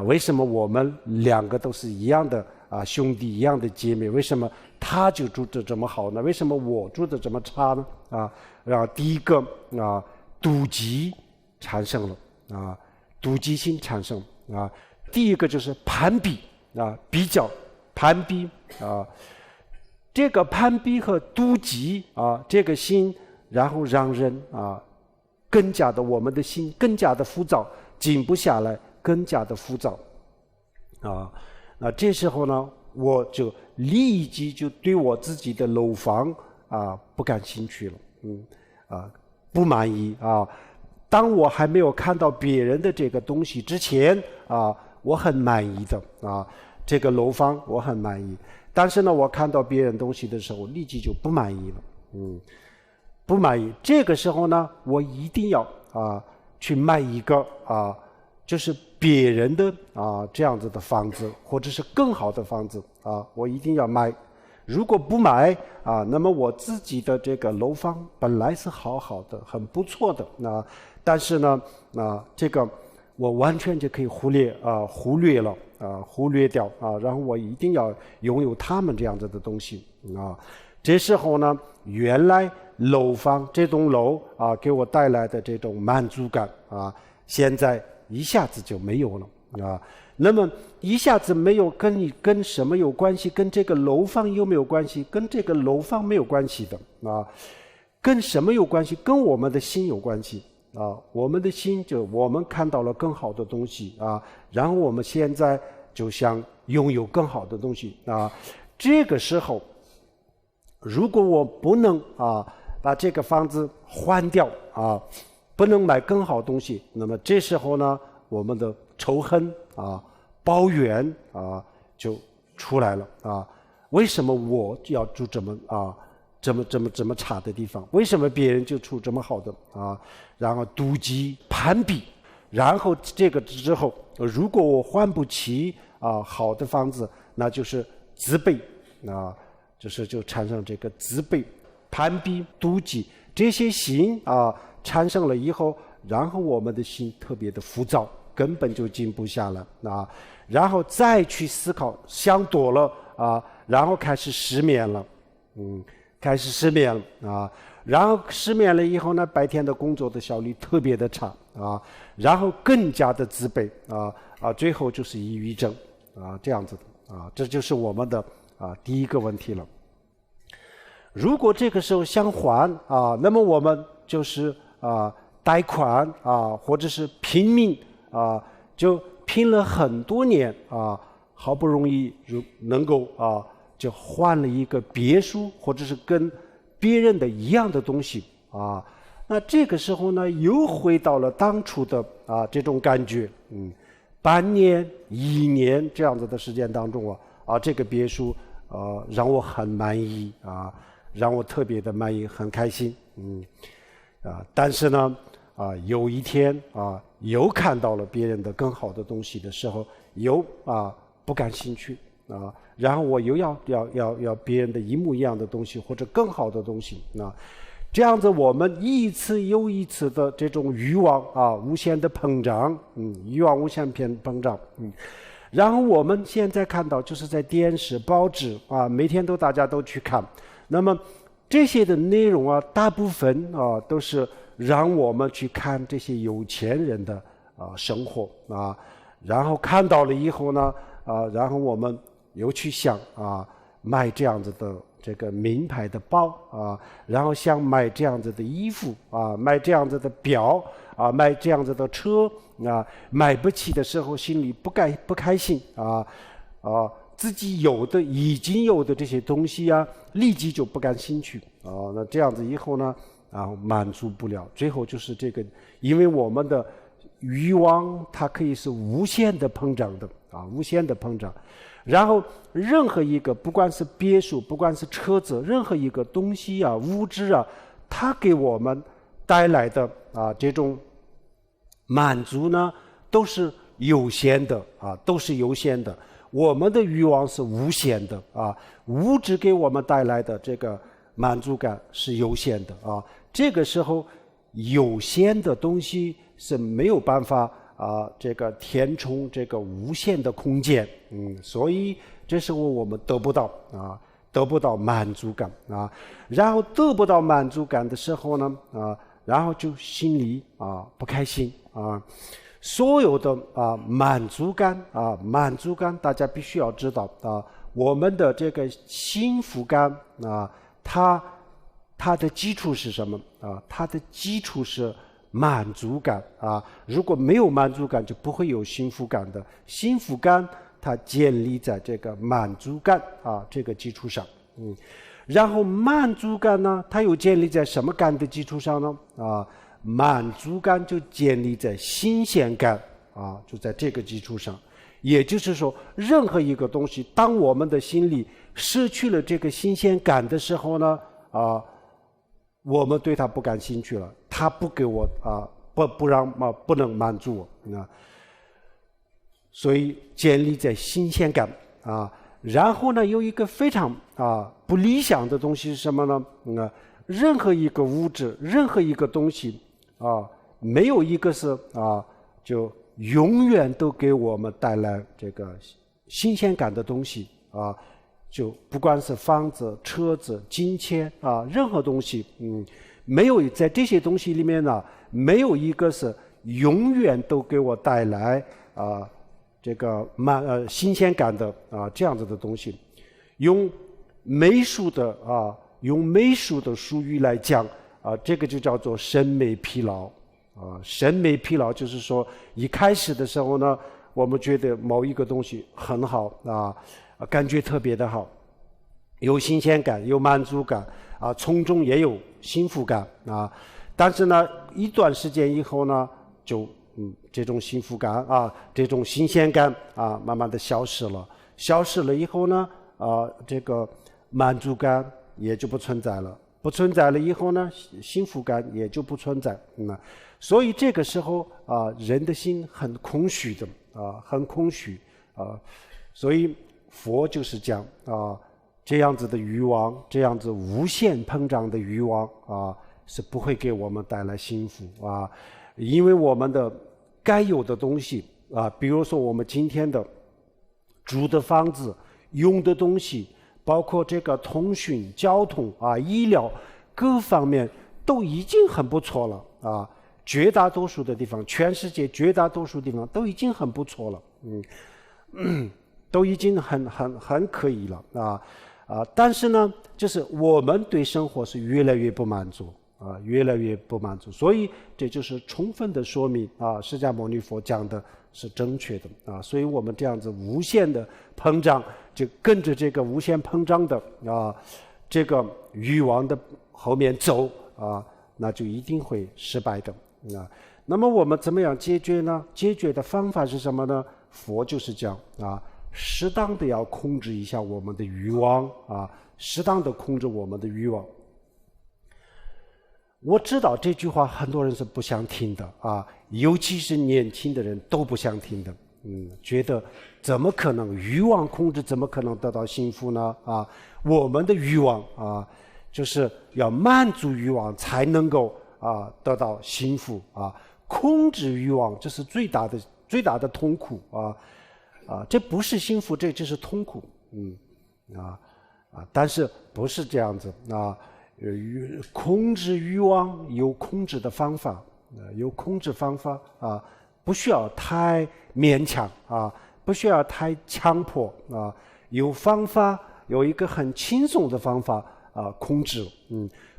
为什么我们两个都是一样的兄弟一样的姐妹，为什么他就住得这么好呢？为什么我住得这么差呢然后第一个妒忌产生了妒忌心产生第一个就是攀比比较攀比这个攀比和妒忌这个心，然后让人更加的我们的心更加的浮躁，静不下来，更加的浮躁那这时候呢，我就立即就对我自己的楼房不感兴趣了不满意当我还没有看到别人的这个东西之前我很满意的这个楼房我很满意，但是呢，我看到别人东西的时候，立即就不满意了不满意。这个时候呢，我一定要去买一个就是别人的这样子的房子，或者是更好的房子我一定要买。如果不买那么我自己的这个楼房本来是好好的，很不错的但是呢这个我完全就可以忽略了忽略掉然后我一定要拥有他们这样子的东西这时候呢，原来楼房这栋楼给我带来的这种满足感现在一下子就没有了那么一下子没有跟什么有关系？跟这个楼房有没有关系？跟这个楼房没有关系的跟什么有关系？跟我们的心有关系我们的心就我们看到了更好的东西然后我们现在就想拥有更好的东西这个时候如果我不能把这个房子换掉不能买更好东西，那么这时候呢，我们的仇恨抱怨就出来了为什么我要住这么差的地方？为什么别人就住这么好的然后妒忌攀比，然后这个之后，如果我换不起好的房子，那就是自卑就产生这个自卑、攀比、妒忌这些心产生了以后，然后我们的心特别的浮躁，根本就静不下来然后再去思考，想多了然后开始失眠了开始失眠了然后失眠了以后呢，白天的工作的效率特别的差然后更加的自卑最后就是抑郁症这样子的这就是我们的第一个问题了。如果这个时候想还那么我们就是贷款或者是拼命就拼了很多年好不容易就能够就换了一个别墅，或者是跟别人的一样的东西那这个时候呢，又回到了当初的这种感觉，半年、1年这样子的时间当中这个别墅让我很满意让我特别的满意，很开心，但是呢有一天又看到了别人的更好的东西的时候，又不感兴趣然后我又要别人的一模一样的东西或者更好的东西这样子我们一次又一次的这种欲望无限的膨胀，欲望无限膨胀，然后我们现在看到就是在电视、报纸每天大家都去看，那么这些的内容大部分都是让我们去看这些有钱人的生活然后看到了以后呢然后我们又去想买这样子的这个名牌的包然后想买这样子的衣服买这样子的表买这样子的车买不起的时候心里不开心自己已经有的这些东西立即就不感兴趣那这样子以后呢满足不了，最后就是这个，因为我们的欲望它可以是无限的膨胀的无限的膨胀，然后任何一个不管是别墅，不管是车子，任何一个东西物质它给我们带来的这种满足呢都是有限的都是有限的，我们的欲望是无限的物质给我们带来的这个满足感是有限的这个时候有限的东西是没有办法这个填充这个无限的空间所以这时候我们得不到满足感然后得不到满足感的时候呢然后就心里不开心所有的满足感大家必须要知道我们的这个幸福感它的基础是什么它的基础是满足感如果没有满足感就不会有幸福感的，幸福感它建立在这个满足感这个基础上然后满足感呢它又建立在什么感的基础上呢满足感就建立在新鲜感就在这个基础上，也就是说任何一个东西当我们的心里失去了这个新鲜感的时候呢我们对它不感兴趣了，它不给我不能满足我所以建立在新鲜感然后呢有一个非常不理想的东西是什么呢任何一个物质，任何一个东西没有一个是就永远都给我们带来这个新鲜感的东西就不管是房子、车子、金钱任何东西没有在这些东西里面呢没有一个是永远都给我带来这个新鲜感的这样子的东西。用美术的术语来讲这个就叫做审美疲劳审美疲劳就是说一开始的时候呢我们觉得某一个东西很好感觉特别的好，有新鲜感，有满足感从中也有幸福感但是呢一段时间以后呢就这种幸福感这种新鲜感慢慢的消失了以后呢这个满足感也就不存在了以后呢幸福感也就不存在所以这个时候人的心很空虚的很空虚所以佛就是讲这样子的欲望，这样子无限膨胀的欲望是不会给我们带来幸福因为我们的该有的东西比如说我们今天的住的房子、用的东西，包括这个通讯、交通医疗各方面都已经很不错了绝大多数的地方，全世界绝大多数地方都已经很不错了都已经很可以了但是呢就是我们对生活是越来越不满足越来越不满足。所以这就是充分的说明释迦牟尼佛讲的是正确的所以我们这样子无限的膨胀，就跟着这个无限膨胀的这个欲望的后面走那就一定会失败的那么我们怎么样解决呢？解决的方法是什么呢？佛就是讲适当的要控制一下我们的欲望适当的控制我们的欲望。我知道这句话很多人是不想听的尤其是年轻的人都不想听的觉得怎么可能欲望控制怎么可能得到幸福呢我们的欲望就是要满足欲望才能够得到幸福控制欲望这是最大的痛苦这不是幸福，这就是痛苦但是不是这样子控制欲望有控制的方法不需要太勉强不需要太强迫有方法，有一个很轻松的方法控制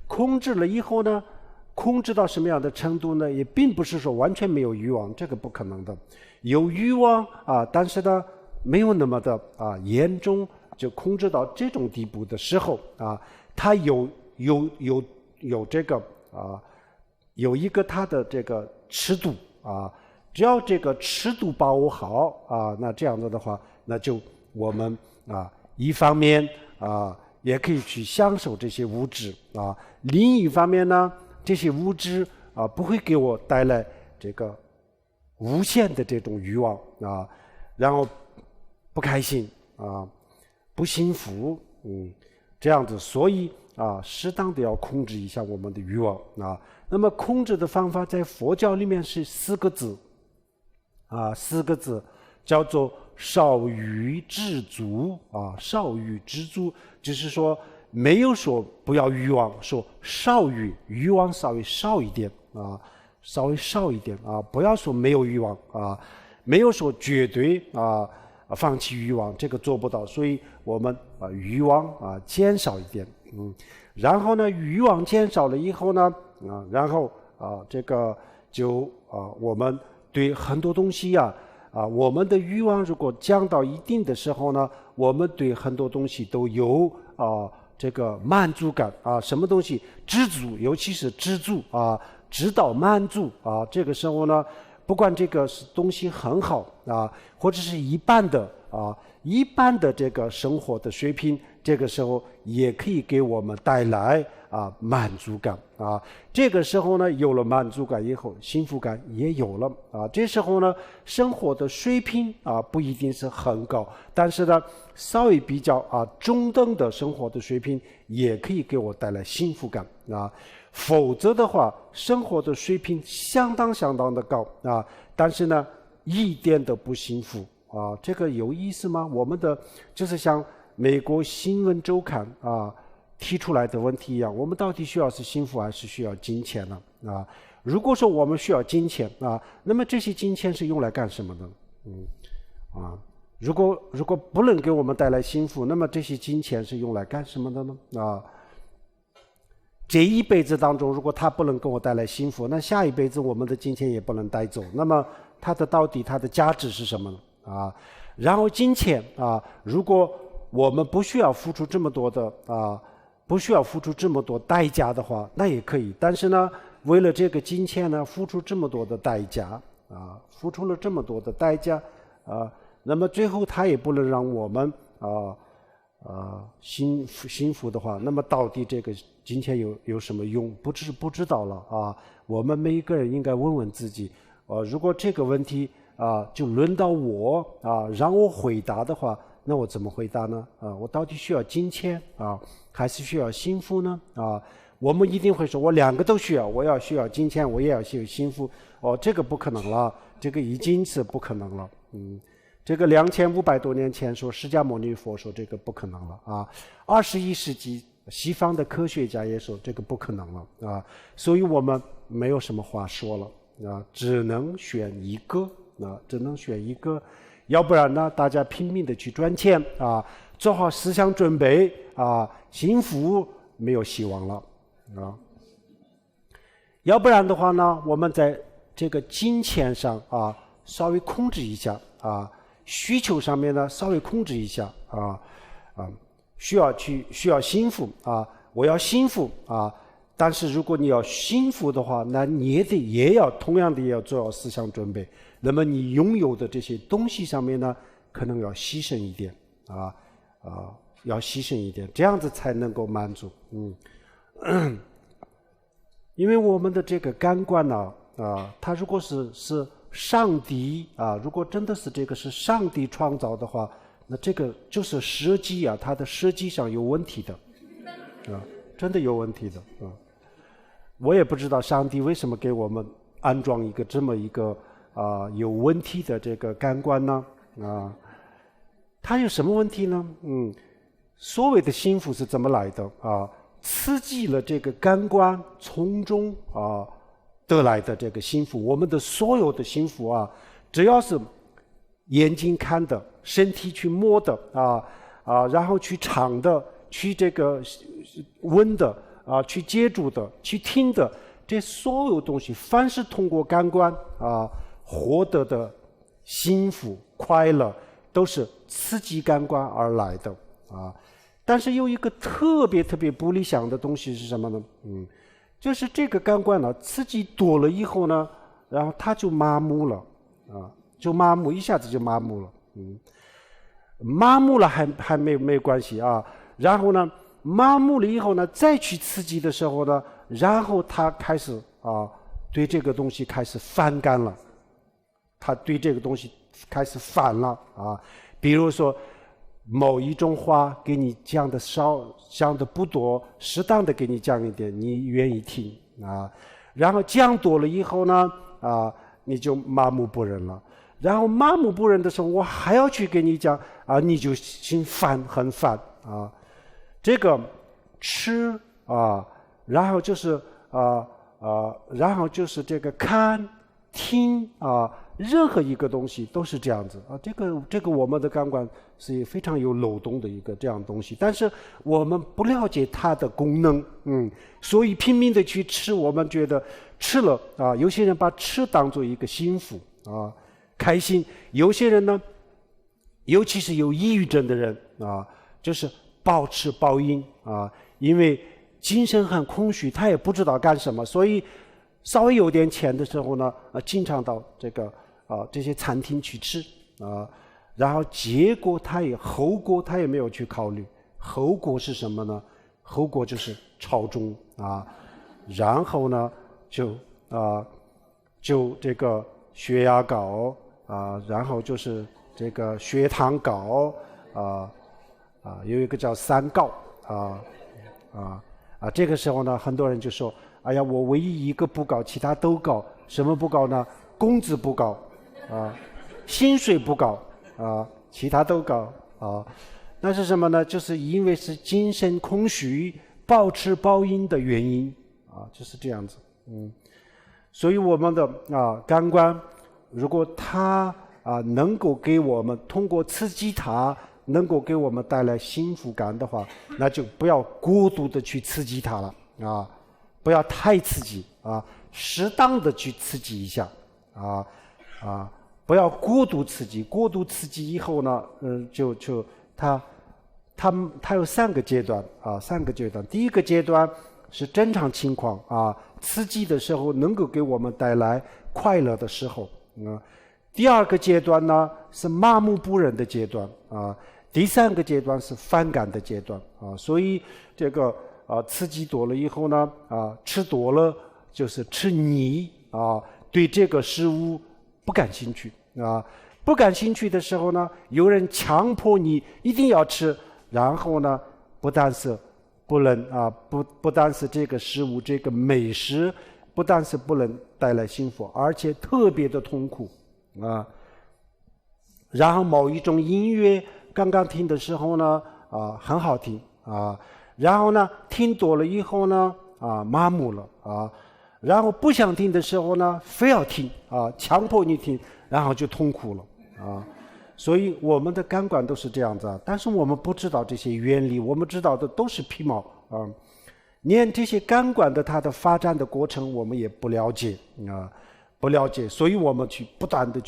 控制了以后呢，控制到什么样的程度呢？也并不是说完全没有欲望，这个不可能的。有欲望但是呢没有那么的严重，就控制到这种地步的时候它有这个有一个它的这个尺度只要这个尺度把握好那这样子的话，那就我们一方面也可以去享受这些物质另一方面呢，这些物质不会给我带来这个无限的这种欲望然后不开心不幸福这样子，所以适当的要控制一下我们的欲望那么控制的方法在佛教里面是4个字4个字叫做少欲知足少欲知足就是说没有说不要欲望，说少欲望稍微少一点稍微少一点不要说没有欲望没有说绝对放弃欲望，这个做不到，所以我们欲望减少一点然后呢欲望减少了以后呢然后这个就我们对很多东西我们的欲望如果降到一定的时候呢，我们对很多东西都有这个满足感什么东西知足，尤其是知足知道满足这个时候呢，不管这个东西很好或者是一般的这个生活的水平，这个时候也可以给我们带来满足感这个时候呢，有了满足感以后，幸福感也有了这时候呢，生活的水平不一定是很高，但是呢，稍微比较中等的生活的水平也可以给我带来幸福感否则的话，生活的水平相当的高但是呢，一点都不幸福这个有意思吗？我们的就是像美国新闻周刊提出来的问题一样，我们到底需要是幸福还是需要金钱呢如果说我们需要金钱那么这些金钱是用来干什么呢如果不能给我们带来幸福，那么这些金钱是用来干什么的呢这一辈子当中，如果它不能给我带来幸福，那下一辈子我们的金钱也不能带走，那么到底它的价值是什么呢然后金钱如果我们不需要付出这么多的不需要付出这么多代价的话，那也可以，但是呢，为了这个金钱呢，付出这么多的代价付出了这么多的代价那么最后它也不能让我们幸福的话，那么到底这个金钱有什么用？不知道了我们每一个人应该问问自己如果这个问题就轮到我让我回答的话，那我怎么回答呢我到底需要金钱还是需要幸福呢我们一定会说我两个都需要，我要需要金钱，我也要需要幸福这个不可能了，这个已经是不可能了这个2500多年前说释迦牟尼佛说这个不可能了21世纪西方的科学家也说这个不可能了所以我们没有什么话说了只能选一个要不然呢大家拼命的去赚钱做好思想准备幸福没有希望了要不然的话呢，我们在这个金钱上啊稍微控制一下啊，需求上面呢稍微控制一下需要幸福啊，我要幸福啊。但是如果你要幸福的话，那你也要同样的也要做好思想准备。那么你拥有的这些东西上面呢，可能要牺牲一点要牺牲一点，这样子才能够满足。因为我们的这个感官呢它如果是上帝如果真的是这个是上帝创造的话，那这个就是设计它的设计上有问题的真的有问题的我也不知道上帝为什么给我们安装一个这么一个有问题的这个感官呢它有什么问题呢？所谓的幸福是怎么来的刺激了这个感官从中得来的这个幸福，我们的所有的幸福只要是眼睛看的，身体去摸的然后去尝的，去这个闻的去接触的，去听的，这所有东西，凡是通过感官获得的幸福快乐，都是刺激感官而来的但是有一个特别不理想的东西是什么呢？就是这个感官刺激多了以后呢，然后它就麻木了就麻木，一下子就麻木了麻木了还没关系然后呢麻木了以后呢，再去刺激的时候呢，然后他开始对这个东西开始反感了，他对这个东西开始反了比如说某一种话给你讲的少，讲的不多，适当的给你讲一点，你愿意听然后讲多了以后呢你就麻木不仁了，然后麻木不仁的时候，我还要去给你讲你就心烦，很烦这个吃然后就是然后就是这个看听任何一个东西都是这样子这个我们的感官是非常有漏洞的一个这样东西，但是我们不了解它的功能所以拼命的去吃，我们觉得吃了有些人把吃当做一个幸福开心，有些人呢尤其是有抑郁症的人就是暴吃暴饮因为精神很空虚，他也不知道干什么，所以稍微有点钱的时候呢经常到这些餐厅去吃然后结果后果他也没有去考虑，后果是什么呢？后果就是超重然后呢就这个血压高然后就是这个血糖高有一个叫三高这个时候呢很多人就说哎呀，我唯一一个不高，其他都高。什么不高呢？工资不高薪水不高其他都高那是什么呢？就是因为是精神空虚暴吃暴饮的原因就是这样子所以我们的感官如果它能够给我们通过刺激它能够给我们带来幸福感的话，那就不要过度的去刺激它了不要太刺激适当的去刺激一下不要过度刺激，过度刺激以后呢它有三个阶段第一个阶段是正常情况刺激的时候能够给我们带来快乐的时候第二个阶段呢是麻木不仁的阶段第三个阶段是反感的阶段所以这个刺激多了以后呢吃多了就是吃腻对这个食物不感兴趣不感兴趣的时候呢，有人强迫你一定要吃，然后呢不但是不能不但是这个食物这个美食不但是不能带来幸福，而且特别的痛苦然后某一种音乐刚刚听的时候呢很好听然后呢听多了以后呢麻木了然后不想听的时候呢非要听强迫你听，然后就痛苦了所以我们的感官都是这样子但是我们不知道这些原理，我们知道的都是皮毛连这些感官的它的发展的过程我们也不了解不了解，所以我们去不断的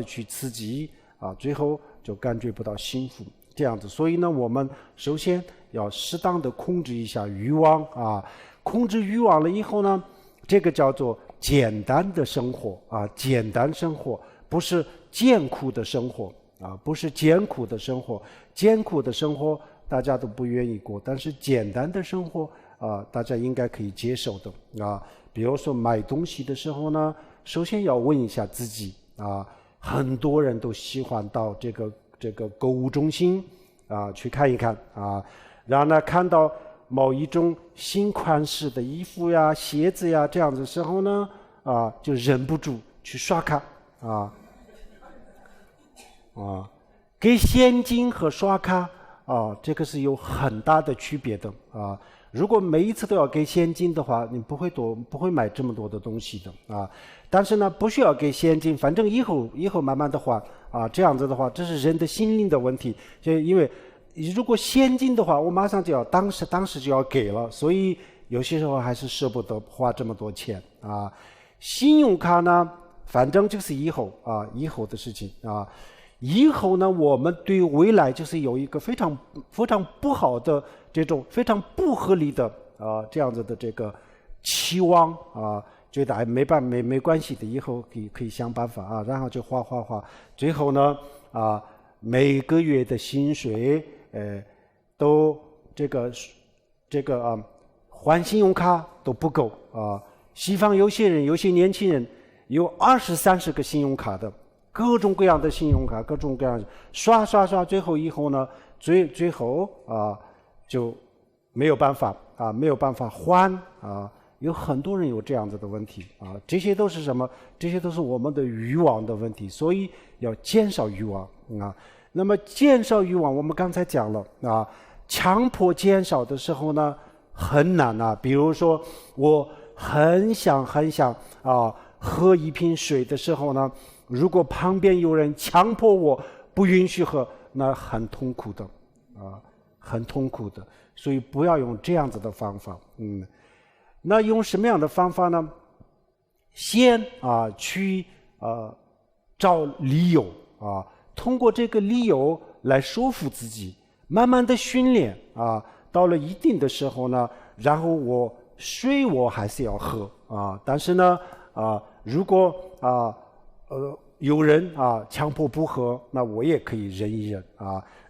去刺激最后就感觉不到幸福这样子。所以呢，我们首先要适当的控制一下欲望控制欲望了以后呢，这个叫做简单的生活简单生活，不是艰苦的生活不是艰苦的生活。艰苦的生活大家都不愿意过，但是简单的生活大家应该可以接受的比如说买东西的时候呢，首先要问一下自己很多人都喜欢到这个购物中心去看一看然后呢看到某一种新款式的衣服呀、鞋子呀这样子的时候呢就忍不住去刷卡给现金和刷卡这个是有很大的区别的如果每一次都要给现金的话，你不会买这么多的东西的但是呢，不需要给现金，反正以后慢慢的还这样子的话，这是人的心灵的问题。就因为如果现金的话，我马上就要当时就要给了，所以有些时候还是舍不得花这么多钱信用卡呢，反正就是以后的事情以后呢，我们对未来就是有一个非常非常不好的这种非常不合理的这样子的这个期望觉得没关系的，以后可以想办法然后就花，最后呢每个月的薪水都这个还信用卡都不够西方有些年轻人有20-30个信用卡的。各种各样的信用卡，各种各样的刷，最后以后呢，最后就没有办法还有很多人有这样子的问题这些都是什么？这些都是我们的欲望的问题，所以要减少欲望那么减少欲望，我们刚才讲了强迫减少的时候呢很难比如说我很想喝一瓶水的时候呢。如果旁边有人强迫我不允许喝，那很痛苦的很痛苦的，所以不要用这样子的方法那用什么样的方法呢？先去找理由通过这个理由来说服自己，慢慢的训练到了一定的时候呢，然后水我还是要喝但是呢如果有人强迫不喝，那我也可以忍一忍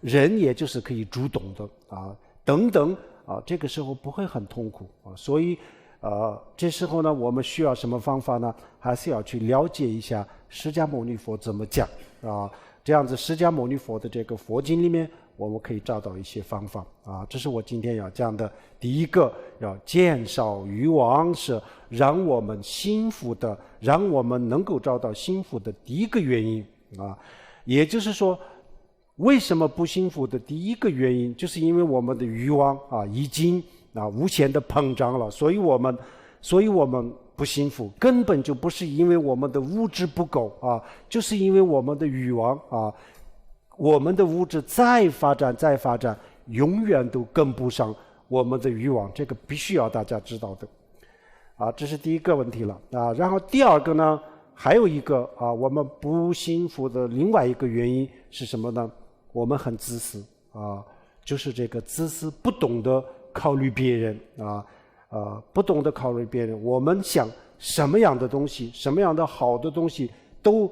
忍也就是可以主动的等等这个时候不会很痛苦所以这时候呢，我们需要什么方法呢？还是要去了解一下释迦牟尼佛怎么讲这样子释迦牟尼佛的这个佛经里面，我们可以找到一些方法这是我今天要讲的第一个，要减少欲望，是让我们幸福的，让我们能够找到幸福的第一个原因也就是说，为什么不幸福的第一个原因，就是因为我们的欲望已经无限的膨胀了，所以我们不幸福，根本就不是因为我们的物质不够就是因为我们的欲望我们的物质再发展，永远都跟不上我们的欲望，这个必须要大家知道的这是第一个问题了然后第二个呢，还有一个我们不幸福的另外一个原因是什么呢？我们很自私就是这个自私，不懂得考虑别人不懂得考虑别人，我们想什么样的东西，什么样的好的东西都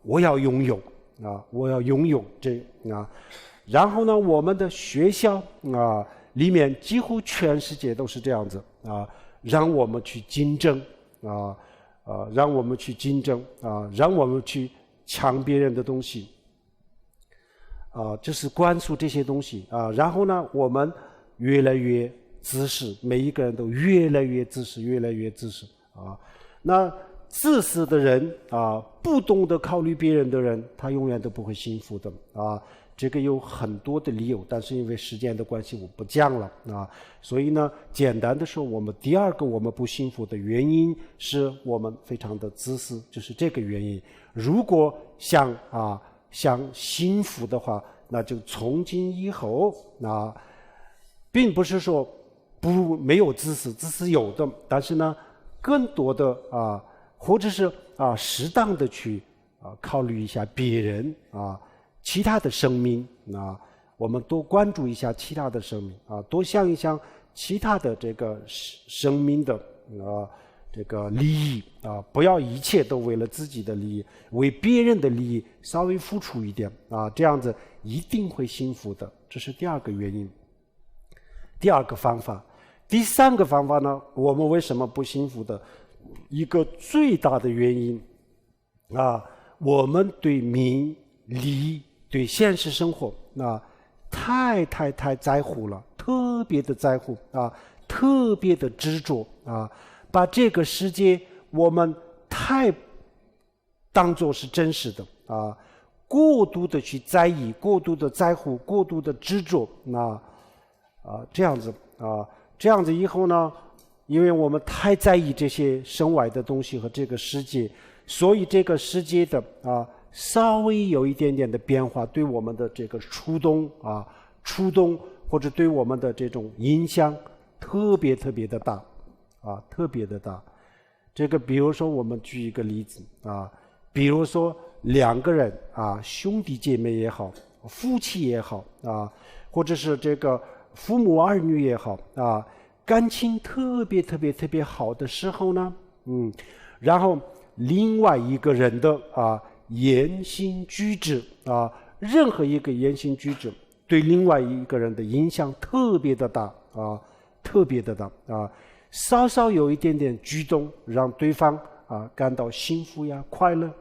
我要拥有我要拥有然后呢，我们的学校里面几乎全世界都是这样子让我们去竞争让我们去竞争让我们去抢别人的东西就是灌输这些东西然后呢，我们越来越自私，每一个人都越来越自私那自私的人不懂得考虑别人的人，他永远都不会幸福的这个有很多的理由，但是因为时间的关系我不讲了所以呢，简单的说，我们第二个我们不幸福的原因是我们非常的自私，就是这个原因。如果想幸福的话，那就从今以后并不是说没有自私，自私有的，但是呢，更多的或者是适当的去考虑一下别人其他的生命我们多关注一下其他的生命多想一想其他的这个生命的这个利益不要一切都为了自己的利益，为别人的利益稍微付出一点这样子一定会幸福的。这是第二个原因，第二个方法。第三个方法呢，我们为什么不幸福的一个最大的原因我们对名利对现实生活太在乎了，特别的在乎特别的执着把这个世界我们太当作是真实的过度的去在意，过度的在乎，过度的执着这样子以后呢，因为我们太在意这些身外的东西和这个世界，所以这个世界的稍微有一点点的变化，对我们的这个触动或者对我们的这种影响特别的大特别的大。这个比如说我们举一个例子比如说两个人兄弟姐妹也好，夫妻也好或者是这个父母儿女也好感情特别好的时候呢然后另外一个人的言行举止任何一个言行举止对另外一个人的影响特别的大特别的大稍稍有一点点举动让对方感到幸福呀快乐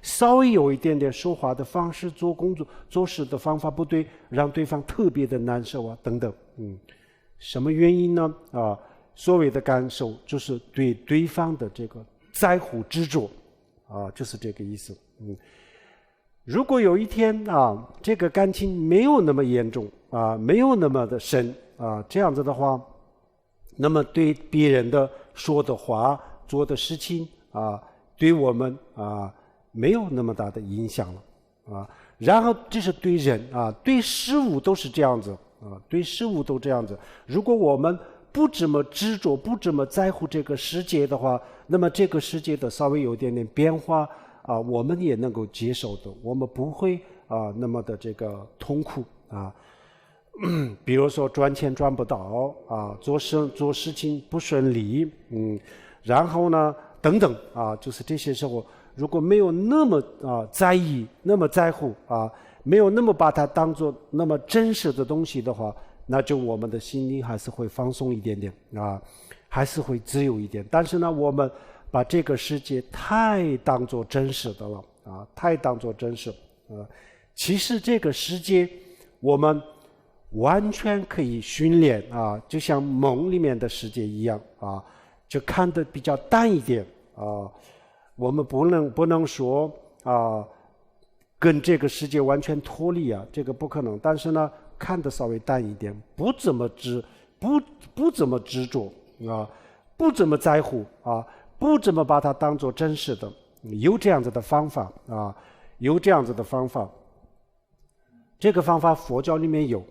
稍微有一点点说话的方式做工作做事的方法不对，让对方特别的难受等等什么原因呢所谓的感受就是对对方的这个在乎执着就是这个意思如果有一天这个感情没有那么严重没有那么的深这样子的话，那么对别人的说的话做的事情对我们没有那么大的影响了然后这是对人对事物都是这样子对事物都这样子。如果我们不这么执着不这么在乎这个世界的话，那么这个世界的稍微有点点变化我们也能够接受的，我们不会那么的这个痛苦比如说赚钱赚不到做事情不顺利然后呢等等就是这些时候如果没有那么在意那么在乎没有那么把它当作那么真实的东西的话，那就我们的心里还是会放松一点点还是会自由一点。但是呢我们把这个世界太当作真实的了太当作真实其实这个世界我们完全可以训练就像梦里面的世界一样就看得比较淡一点我们不能说跟这个世界完全脱离这个不可能，但是呢看得稍微淡一点，不怎么执着不怎么在乎不怎么把它当作真实的，有这样子的方法有这样子的方法。这个方法佛教里面有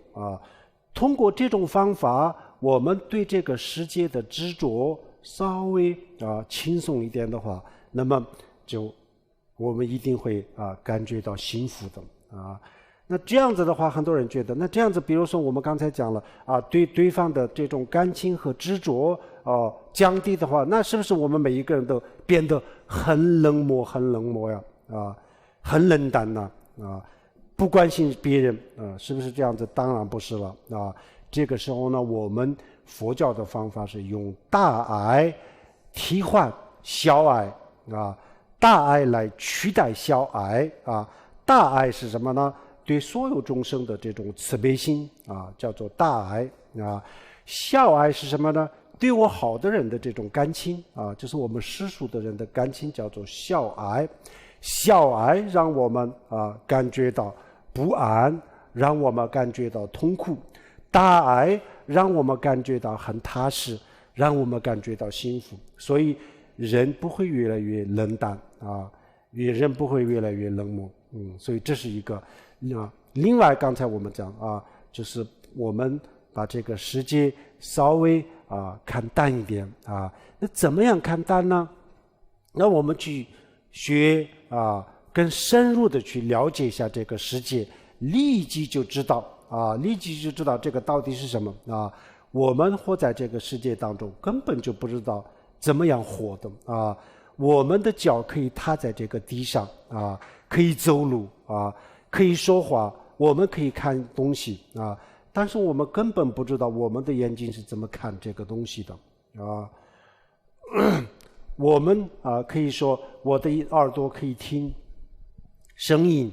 通过这种方法我们对这个世界的执着稍微轻松一点的话，那么就我们一定会感觉到幸福的那这样子的话，很多人觉得那这样子比如说我们刚才讲了对对方的这种感情和执着降低的话，那是不是我们每一个人都变得很冷漠呀很冷淡不关心别人是不是这样子？当然不是了这个时候呢，我们佛教的方法是用大爱替换小爱大爱来取代小爱大爱是什么呢？对所有众生的这种慈悲心叫做大爱小爱是什么呢？对我好的人的这种感情就是我们世俗的人的感情叫做小爱。小爱让我们感觉到不安，让我们感觉到痛苦；大爱让我们感觉到很踏实，让我们感觉到幸福。所以人不会越来越冷淡人不会越来越冷漠所以这是一个另外刚才我们讲就是我们把这个世界稍微看淡一点啊。那怎么样看淡呢？那我们去学更深入的去了解一下这个世界，立即就知道这个到底是什么啊。我们活在这个世界当中，根本就不知道怎么样活的啊。我们的脚可以踏在这个地上啊，可以走路啊，可以说话，我们可以看东西啊，但是我们根本不知道我们的眼睛是怎么看这个东西的啊。我们可以说我的耳朵可以听声音，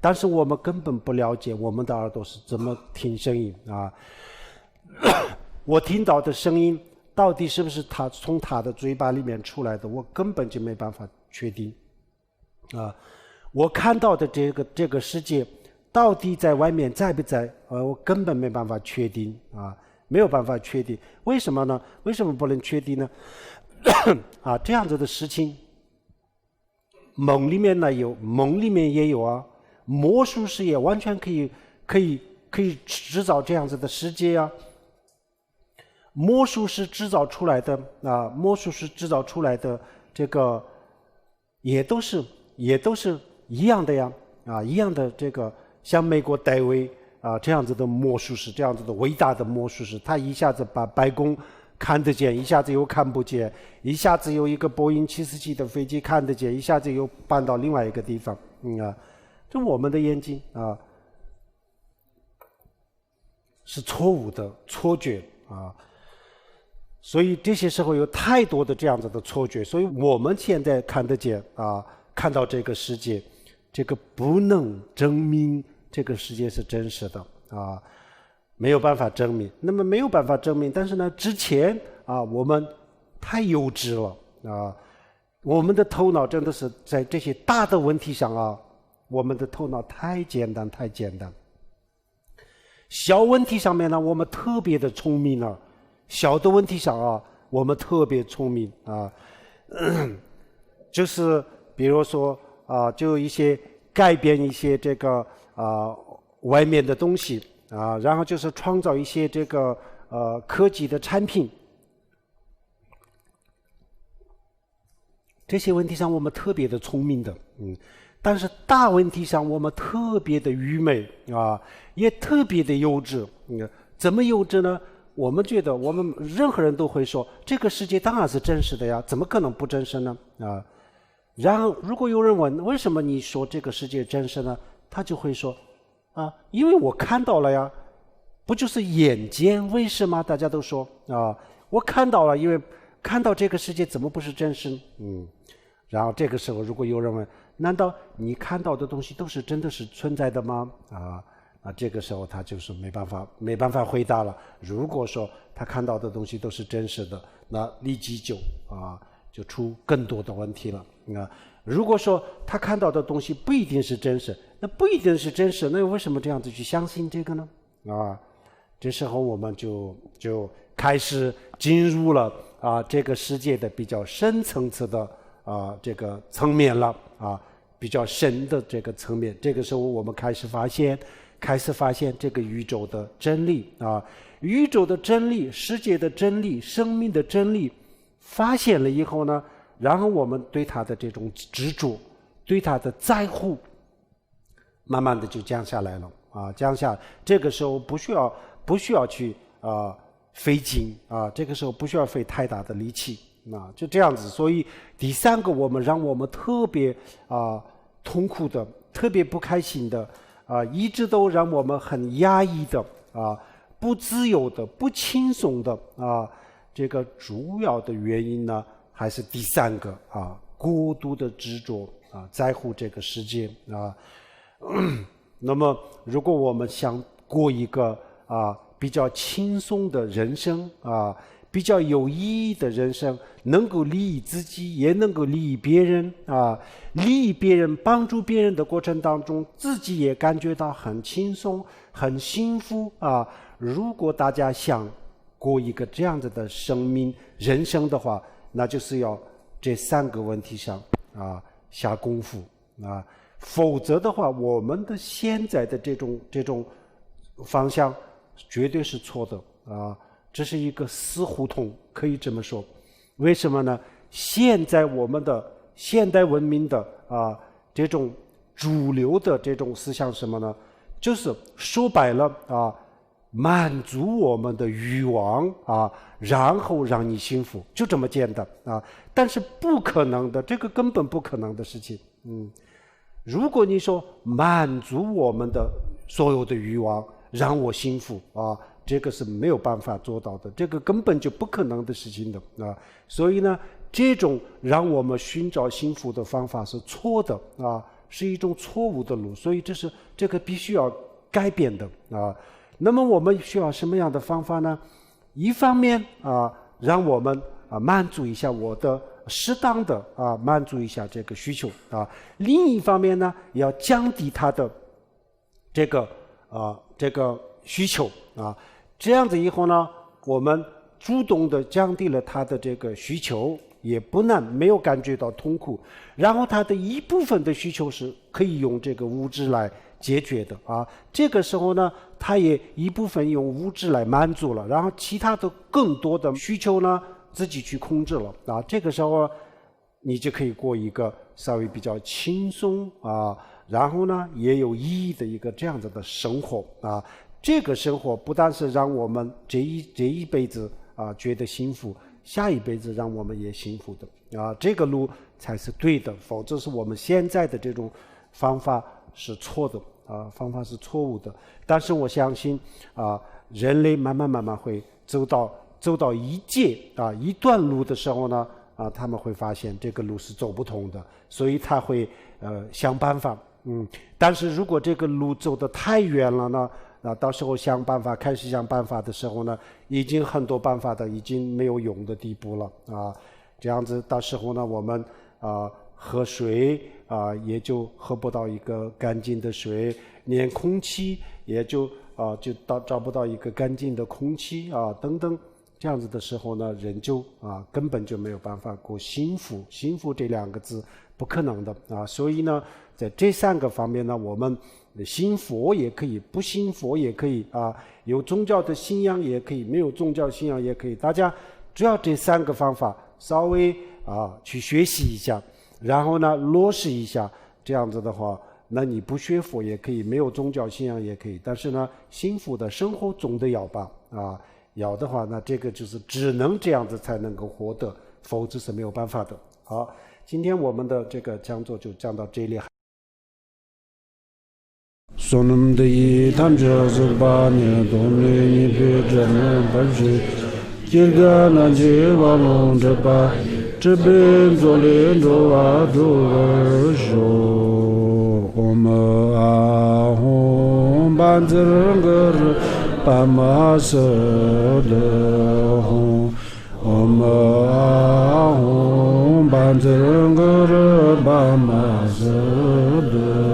但是我们根本不了解我们的耳朵是怎么听声音啊。我听到的声音到底是不是从他的嘴巴里面出来的，我根本就没办法确定啊。我看到的这个世界到底在外面在不在，我根本没办法确定啊，没有办法确定。为什么呢？为什么不能确定呢？这样子的事情，梦里面呢有，梦里面也有啊。魔术师也完全可以制造这样子的世界啊。魔术师制造出来的这个也都是一样的呀一样的。这个像美国戴维这样子的魔术师，这样子的伟大的魔术师，他一下子把白宫看得见，一下子又看不见，一下子有一个波音747的飞机看得见，一下子又搬到另外一个地方这我们的眼睛是错误的错觉所以这些时候有太多的这样子的错觉，所以我们现在看得见看到这个世界，这个不能证明这个世界是真实的没有办法证明。那么没有办法证明，但是呢，之前我们太幼稚了我们的头脑真的是在这些大的问题上我们的头脑太简单。小问题上面呢，我们特别的聪明了。小的问题上我们特别聪明就是比如说就一些改变一些这个外面的东西然后就是创造一些这个科技的产品。这些问题上我们特别的聪明的但是大问题上我们特别的愚昧也特别的幼稚怎么幼稚呢？我们觉得我们任何人都会说这个世界当然是真实的呀，怎么可能不真实呢然后如果有人问为什么你说这个世界真实呢，他就会说因为我看到了呀，不就是眼见为实吗？大家都说我看到了，因为看到这个世界怎么不是真实然后这个时候如果有人问难道你看到的东西都是真的是存在的吗这个时候他就是没办法回答了。如果说他看到的东西都是真实的，那立即就出更多的问题了如果说他看到的东西不一定是真实，那不一定是真实，那为什么这样子去相信这个呢这时候我们就开始进入了这个世界的比较深层次的这个层面了比较深的这个层面。这个时候我们开始发现这个宇宙的真理宇宙的真理，世界的真理，生命的真理发现了以后呢，然后我们对它的这种执着，对它的在乎慢慢的就降下来了降下。这个时候不需要去费劲这个时候不需要费太大的力气就这样子。所以第三个让我们特别痛苦的，特别不开心的一直都让我们很压抑的不自由的，不轻松的这个主要的原因呢，还是第三个过度的执着在乎这个世界那么如果我们想过一个比较轻松的人生比较有意义的人生，能够利益自己也能够利益别人利益别人帮助别人的过程当中，自己也感觉到很轻松很幸福如果大家想过一个这样子的人生的话，那就是要这三个问题上下功夫否则的话，我们的现在的这种方向绝对是错的啊，这是一个死胡同，可以这么说。为什么呢？现在我们的现代文明的这种主流的这种思想什么呢？就是说白了满足我们的欲望然后让你幸福，就这么简单但是不可能的，这个根本不可能的事情。如果你说满足我们的所有的欲望让我幸福这个是没有办法做到的，这个根本就不可能的事情的所以呢，这种让我们寻找幸福的方法是错的是一种错误的路，所以这个必须要改变的那么我们需要什么样的方法呢？一方面让我们满足一下我的适当的满足一下这个需求另一方面呢，也要降低它的这个需求这样子以后呢，我们主动的降低了它的这个需求，也不难，没有感觉到痛苦。然后它的一部分的需求是可以用这个物质来解决的这个时候呢，它也一部分用物质来满足了，然后其他的更多的需求呢，自己去控制了这个时候你就可以过一个稍微比较轻松然后呢也有意义的一个这样子的生活这个生活不但是让我们这一辈子觉得幸福，下一辈子让我们也幸福的这个路才是对的，否则是我们现在的这种方法是错的方法是错误的。但是我相信人类慢慢会走到一界一段路的时候呢他们会发现这个路是走不通的，所以他会想办法但是如果这个路走得太远了呢到时候开始想办法的时候呢，已经很多办法的已经没有用的地步了这样子到时候呢，我们喝水也就喝不到一个干净的水，连空气也就找不到一个干净的空气等等，这样子的时候呢，人就根本就没有办法过幸福。幸福这两个字不可能的所以呢，在这三个方面呢，我们信佛也可以，不信佛也可以有宗教的信仰也可以，没有宗教信仰也可以。大家只要这三个方法稍微去学习一下，然后呢落实一下，这样子的话，那你不学佛也可以，没有宗教信仰也可以，但是呢，幸福的生活总得要吧要的话，那这个就是只能这样子才能够获得，否则是没有办法的。好，今天我们的这个讲座就讲到这里。Sonum de yi tamja zubba ne domle ni pe jane barje jirga na je walon de ba jebe zole do a do jo om a hom banzer pa ma se de hom om a hom banzer ba ma se de